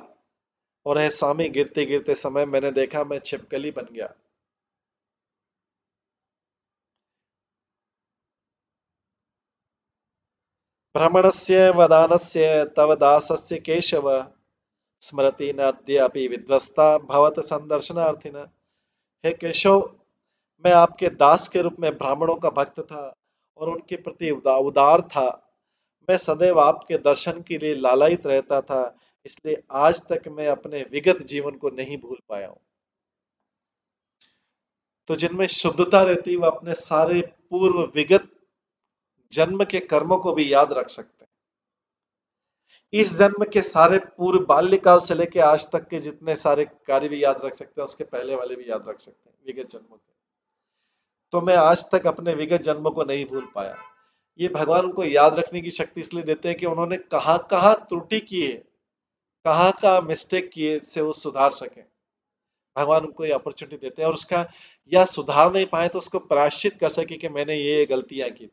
और है स्वामी, गिरते गिरते समय मैंने देखा मैं छिपकली बन गया। भ्रमणस्य वदानस्य तव दासस्य केशव स्मृति न अद्यापि विध्वस्ता भवत संदर्शनार्थिन। हे केशव, मैं आपके दास के रूप में ब्राह्मणों का भक्त था और उनके प्रति उदार था। मैं सदैव आपके दर्शन के लिए लालायित रहता था, इसलिए आज तक मैं अपने विगत जीवन को नहीं भूल पाया हूं। तो जिनमें शुद्धता रहती है वह अपने सारे पूर्व विगत जन्म के कर्मों को भी याद रख सकते हैं। इस जन्म के सारे पूर्व बाल्यकाल से लेकर आज तक के जितने सारे कार्य भी याद रख सकते हैं, उसके पहले वाले भी याद रख सकते हैं विगत जन्मों के। तो मैं आज तक अपने विगत जन्मों को नहीं भूल पाया। ये भगवान उनको याद रखने की शक्ति इसलिए देते हैं कि उन्होंने कहाँ कहाँ त्रुटि की है, कहाँ कहाँ मिस्टेक किए से वो सुधार सके। भगवान उनको ये अपॉर्चुनिटी देते हैं और उसका या सुधार नहीं पाए तो उसको प्रायश्चित कर सके कि मैंने ये गलतियां की थी।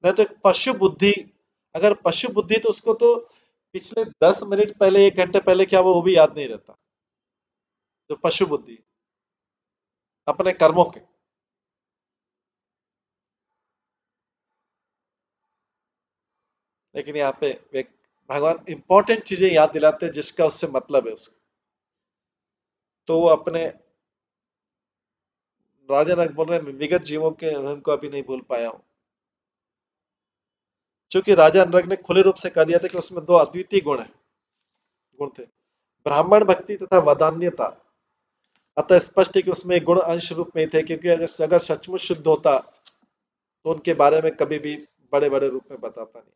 नहीं तो एक पशु बुद्धि, अगर पशु बुद्धि तो उसको तो पिछले 10 मिनट पहले 1 घंटे पहले क्या वो भी याद नहीं रहता। जो पशु बुद्धि अपने कर्मों के, लेकिन यहाँ पे भगवान इंपॉर्टेंट चीजें याद दिलाते हैं जिसका उससे मतलब है उसको। तो वो अपने राजा नग बोल रहे विगत जीवों के उनको अभी नहीं भूल पाया हूं। चूंकि राजा नृग ने खुले रूप से कह दिया था कि उसमें 2 अद्वितीय गुण थे, ब्राह्मण भक्ति तथा वदान्यता। अतः स्पष्ट है कि उसमें गुण अंश रूप में थे, क्योंकि अगर सचमुच शुद्ध होता तो उनके बारे में कभी भी बड़े बड़े रूप में बताता नहीं।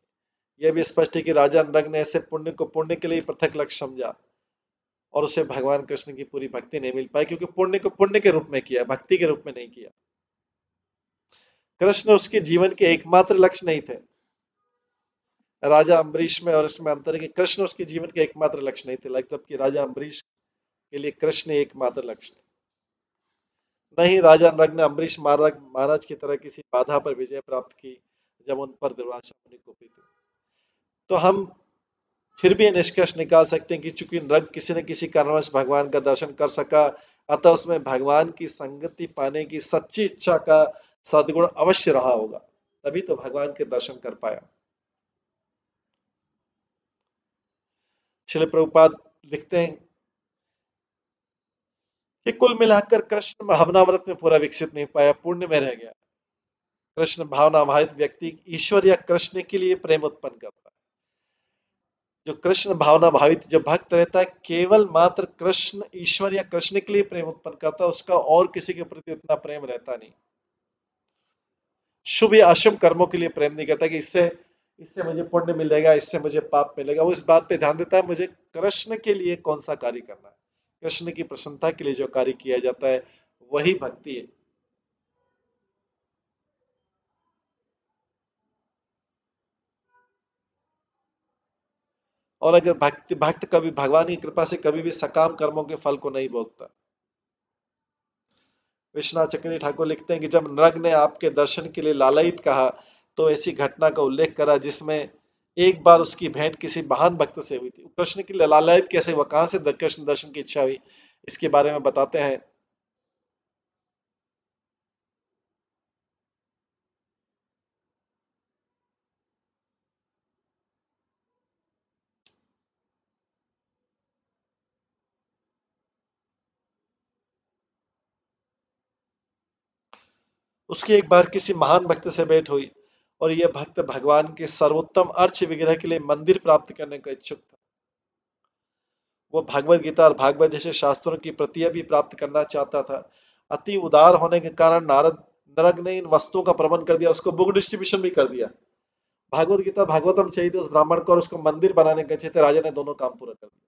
यह भी स्पष्ट है कि राजा नृग ने ऐसे पुण्य को पुण्य के लिए पृथक लक्ष्य समझा और उसे भगवान कृष्ण की पूरी भक्ति नहीं मिल पाई, क्योंकि पुण्य को पुण्य के रूप में किया, भक्ति के रूप में नहीं किया। कृष्ण उसके जीवन के एकमात्र लक्ष्य नहीं थे। राजा अम्बरीश में और इसमें अंतर है कि कृष्ण उसके जीवन के एकमात्र लक्ष्य नहीं थे, जबकि राजा अम्बरीश के लिए कृष्ण एकमात्र लक्ष्य थे। नहीं, राजा नग ने अम्बरीश महाराज की तरह किसी बाधा पर विजय प्राप्त की जब उन पर दुर्वासा मुनि कुपित हुए। तो हम फिर भी ये निष्कर्ष निकाल सकते हैं कि चूंकि नृग किसी न किसी कारणवश भगवान का दर्शन कर सका, अतः उसमें भगवान की संगति पाने की सच्ची इच्छा का सद्गुण अवश्य रहा होगा, तभी तो भगवान के दर्शन कर पाया। श्रील प्रभुपाद लिखते हैं कि कुल मिलाकर कृष्ण भावनाव्रत में पूरा विकसित नहीं पाया, पुण्य में रह गया। कृष्ण भावना भावित व्यक्ति ईश्वर या कृष्ण के लिए प्रेम उत्पन्न करता है। जो कृष्ण भावना भावित जो भक्त रहता है, केवल मात्र कृष्ण ईश्वर या कृष्ण के लिए प्रेम उत्पन्न करता है, उसका और किसी के प्रति उतना प्रेम रहता नहीं। शुभ या अशुभ कर्मों के लिए प्रेम नहीं करता कि इससे इससे मुझे पुण्य मिलेगा, इससे मुझे पाप मिलेगा। वो इस बात पे ध्यान देता है मुझे कृष्ण के लिए कौन सा कार्य करना है, कृष्ण की प्रसन्नता के लिए जो कार्य किया जाता है वही भक्ति है। और अगर भक्त कभी भगवान की कृपा से कभी भी सकाम कर्मों के फल को नहीं भोगता। विश्वनाथ चक्रवर्ती ठाकुर लिखते हैं कि जब नृग ने आपके दर्शन के लिए लालायित कहा, तो ऐसी घटना का उल्लेख करा जिसमें एक बार उसकी भेंट किसी महान भक्त से हुई थी। कृष्ण की लालायित कैसे हुआ, कहां से कृष्ण दर्शन की इच्छा हुई, इसके बारे में बताते हैं। उसकी एक बार किसी महान भक्त से भेंट हुई और यह भक्त भगवान के सर्वोत्तम अर्च विग्रह के लिए मंदिर प्राप्त करने का इच्छुक था। वो भगवत गीता और भागवत जैसे शास्त्रों की प्रतियां भी प्राप्त करना चाहता था। अति उदार होने के कारण नारद नरक ने इन वस्तुओं का प्रबंध कर दिया, उसको बुक डिस्ट्रीब्यूशन भी कर दिया। भागवत गीता भागवतम चाहिए थी उस ब्राह्मण को और उसको मंदिर बनाने का चाहिए थे, राजा ने दोनों काम पूरा कर दिया।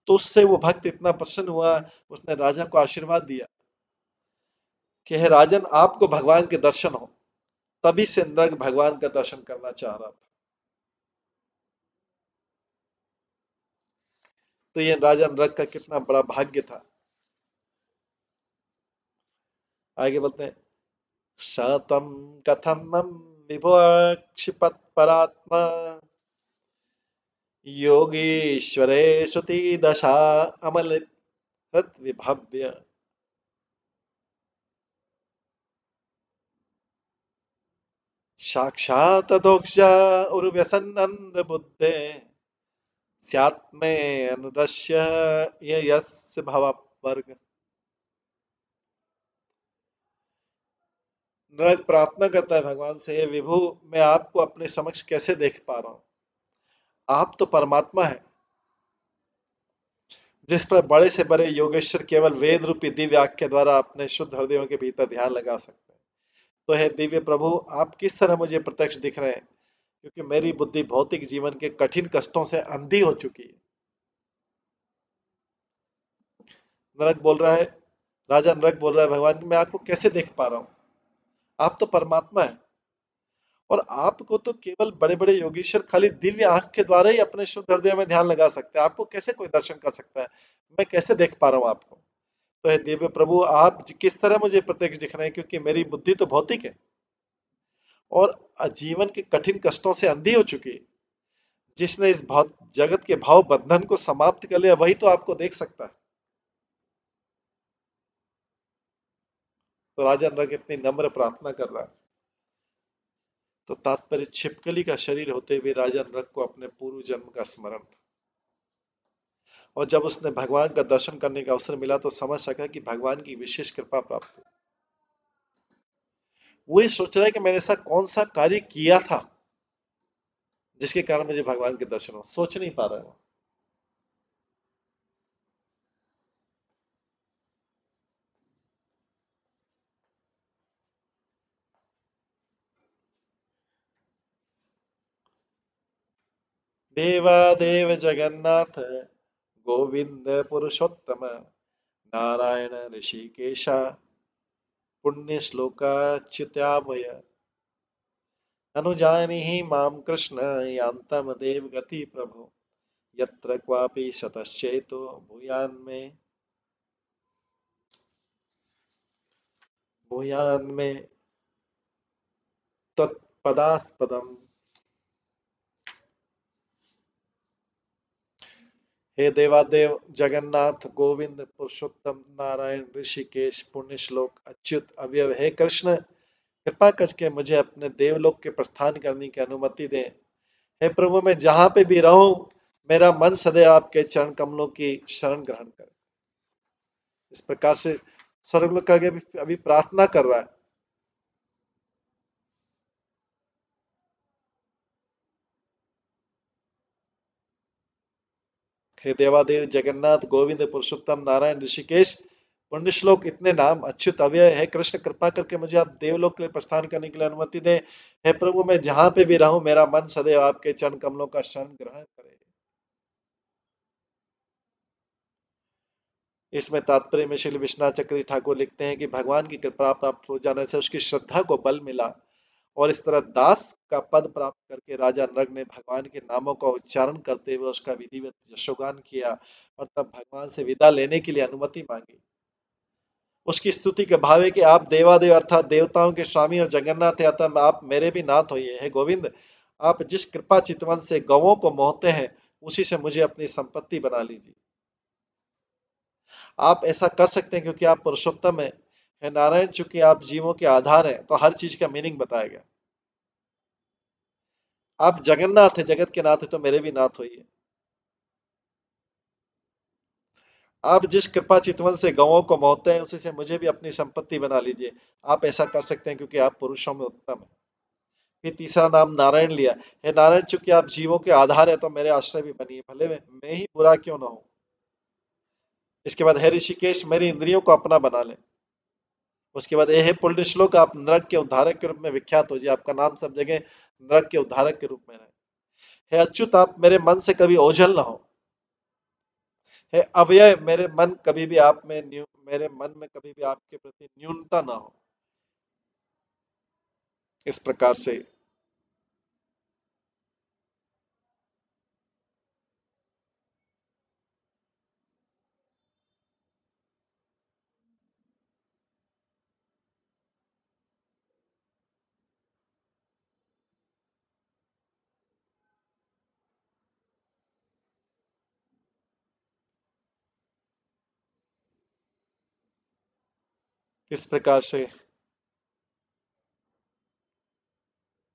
तो उससे वो भक्त इतना प्रसन्न हुआ, उसने राजा को आशीर्वाद दिया कि हे राजन, आपको भगवान के दर्शन हो। तभी से नृग भगवान का दर्शन करना चाह रहा था। तो ये राजा नृग का कितना बड़ा भाग्य था। आगे बोलते हैं, शतम कथम विभो क्षिपत परात्मा योगीश्वरे श्रुति दशा अमल विभव्य साक्षात दोक्ष उर्व्यसन्नंद बुद्धे स्यात्मे अनुदश्य ये यस्य भव वर्ग। नरक प्रार्थना करता है भगवान से, हे विभु, मैं आपको अपने समक्ष कैसे देख पा रहा हूं। आप तो परमात्मा है जिस पर बड़े से बड़े योगेश्वर केवल वेद रूपी दिव्य आंख के द्वारा अपने शुद्ध हृदयों के भीतर ध्यान लगा सकते हैं। तो हे दिव्य प्रभु, आप किस तरह मुझे प्रत्यक्ष दिख रहे हैं, क्योंकि मेरी बुद्धि भौतिक जीवन के कठिन कष्टों से अंधी हो चुकी है। नरक बोल रहा है, राजा नरक बोल रहा है भगवान कि मैं आपको कैसे देख पा रहा हूं, आप तो परमात्मा है और आपको तो केवल बड़े बड़े योगीश्वर खाली दिव्य आंख के द्वारा ही अपने शुद्ध हृदय में ध्यान लगा सकते हैं। आपको कैसे कोई दर्शन कर सकता है, मैं कैसे देख पा रहा हूं आपको। तो हे दिव्य प्रभु, आप किस तरह मुझे प्रत्यक्ष दिख रहे हैं, क्योंकि मेरी बुद्धि तो भौतिक है और जीवन के कठिन कष्टों से अंधी हो चुकी है। जिसने इस जगत के भाव बंधन को समाप्त कर लिया वही तो आपको देख सकता है। तो राजा नरक इतनी नम्र प्रार्थना कर रहा है। तो तात्पर्य, छिपकली का शरीर होते हुए राजा नरक को अपने पूर्व जन्म का स्मरण था और जब उसने भगवान का दर्शन करने का अवसर मिला तो समझ सका कि भगवान की विशेष कृपा प्राप्त हुई। वो ये सोच रहा है कि मैंने ऐसा कौन सा कार्य किया था जिसके कारण मुझे भगवान के दर्शन हो, सोच नहीं पा रहा है वो। देवादेव जगन्नाथ गोविंद पुरुषोत्तम नारायण ऋषिकेश पुण्य श्लोकाच्युत्याभय अनुजानीहि मां कृष्ण यान्तं देव गति प्रभु यत्र क्वापि सतश्चेतो भूयान्मे। भूयान में तत्पदास्पदम। हे देवादेव जगन्नाथ गोविंद पुरुषोत्तम नारायण ऋषिकेश पुण्य श्लोक अच्युत अवयव, हे कृष्ण कृपा करके मुझे अपने देवलोक के प्रस्थान करने की अनुमति दें। हे प्रभु, मैं जहां पे भी रहूं मेरा मन सदैव आपके चरण कमलों की शरण ग्रहण करे। इस प्रकार से स्वर्गलोक का अभी प्रार्थना कर रहा है। हे देवादेव जगन्नाथ गोविंद पुरुषोत्तम नारायण ऋषिकेश पुण्य श्लोक इतने नाम अच्युत अव्यय, है कृष्ण कृपा करके मुझे आप देवलोक के लिए प्रस्थान करने के लिए अनुमति दें। हे प्रभु, मैं जहां पे भी रहूं मेरा मन सदैव आपके चरण कमलों का शरण ग्रहण करे। इसमें तात्पर्य में श्री विश्वनाथ चक्रवर्ती ठाकुर लिखते हैं कि भगवान की कृपा प्राप्त हो जाने से उसकी श्रद्धा को बल मिला और इस तरह दास का पद प्राप्त करके राजा नृग ने भगवान के नामों का उच्चारण करते हुए उसका विधिवत यशोगान किया और तब भगवान से विदा लेने के लिए अनुमति मांगी। उसकी स्तुति के भाव है कि आप देवादेव अर्थात देवताओं के स्वामी और जगन्नाथ है, अतः आप मेरे भी नाथ होइए। हे गोविंद, आप जिस कृपा चितवन से गौओं को मोहते हैं उसी से मुझे अपनी संपत्ति बना लीजिए। आप ऐसा कर सकते हैं क्योंकि आप पुरुषोत्तम है। हे नारायण, चूंकि आप जीवों के आधार हैं तो हर चीज का मीनिंग बताया गया। आप जगन्नाथ है, जगत के नाथ है, तो मेरे भी नाथ होइए। आप जिस कृपा चितवन से गौओं को मोहते हैं उसी से मुझे भी अपनी संपत्ति बना लीजिए। आप ऐसा कर सकते हैं क्योंकि आप पुरुषों में उत्तम है। फिर तीसरा नाम नारायण लिया। हे नारायण, चूंकि आप जीवों के आधार है तो मेरे आश्रय भी बनिए, भले मैं ही बुरा क्यों ना हो। इसके बाद हे ऋषिकेश, मेरी इंद्रियों को अपना बना ले। उसके बाद ये है पुण्य श्लोक, आप नरक के उद्धारक के रूप में विख्यात हो जाए, आपका नाम सब जगह नरक के उद्धारक के रूप में रहे। हे अच्युत, आप मेरे मन से कभी ओझल ना हो। हे अव्यय, मेरे मन में कभी भी आपके प्रति न्यूनता ना हो। इस प्रकार से इस प्रकार से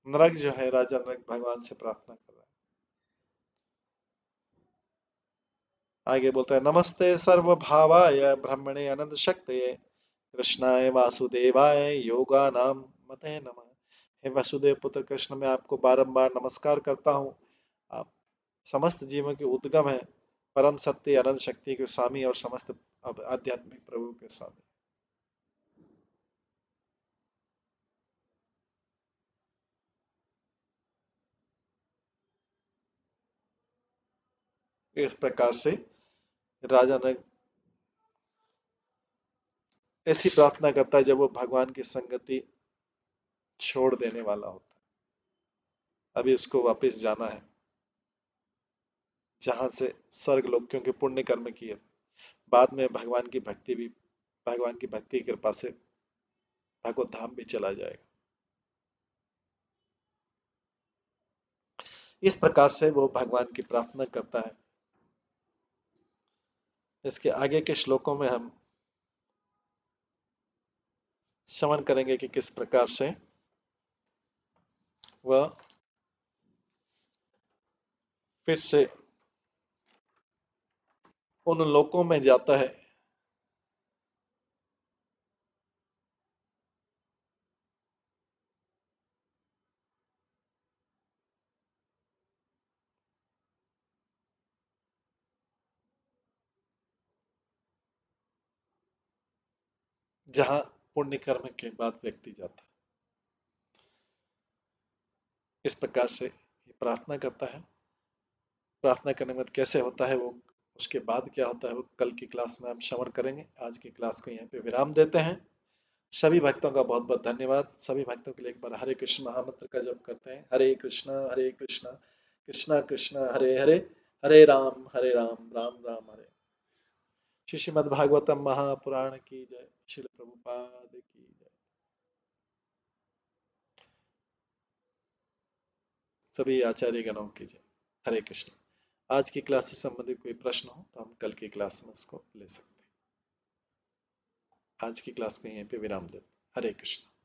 नरक जो है, राजा नरक भगवान से प्रार्थना कर रहा है। आगे बोलता है, नमस्ते सर्वभावाय ब्रह्मणे अनंत शक्तये कृष्णाय वासुदेवाय योगा नाम मते नमः। हे वसुदेव पुत्र कृष्ण, मैं आपको बारंबार नमस्कार करता हूँ। आप समस्त जीवों के उद्गम है, परम सत्य अनंत शक्ति के स्वामी और समस्त आध्यात्मिक प्रभु के स्वामी। इस प्रकार से राजा ने ऐसी प्रार्थना करता है जब वो भगवान की संगति छोड़ देने वाला होता है। अभी उसको वापस जाना है जहां से स्वर्ग लोग, क्योंकि पुण्य कर्म किए। बाद में भगवान की भक्ति की कृपा से भगवत धाम भी चला जाएगा। इस प्रकार से वो भगवान की प्रार्थना करता है। इसके आगे के श्लोकों में हम श्रवण करेंगे कि किस प्रकार से वह फिर से उन लोकों में जाता है जहां पुण्य कर्म के बाद व्यक्ति जाता है। इस प्रकार से ये प्रार्थना करता है। प्रार्थना करने में कैसे होता है वो, उसके बाद क्या होता है वो कल की क्लास में हम श्रवण करेंगे। आज की क्लास को यहाँ पे विराम देते हैं। सभी भक्तों का बहुत बहुत धन्यवाद। सभी भक्तों के लिए एक बार हरे कृष्ण महामंत्र का जप करते हैं। हरे कृष्णा कृष्णा कृष्णा हरे हरे, हरे राम राम राम हरे। श्री श्रीमद् भागवतम महापुराण की जय। श्रील प्रभुपाद की जय। सभी आचार्य गणों की जय। हरे कृष्ण। आज की क्लास से संबंधित कोई प्रश्न हो तो हम कल की क्लास में इसको ले सकते हैं। आज की क्लास को यहीं पे विराम देते हैं। हरे कृष्ण।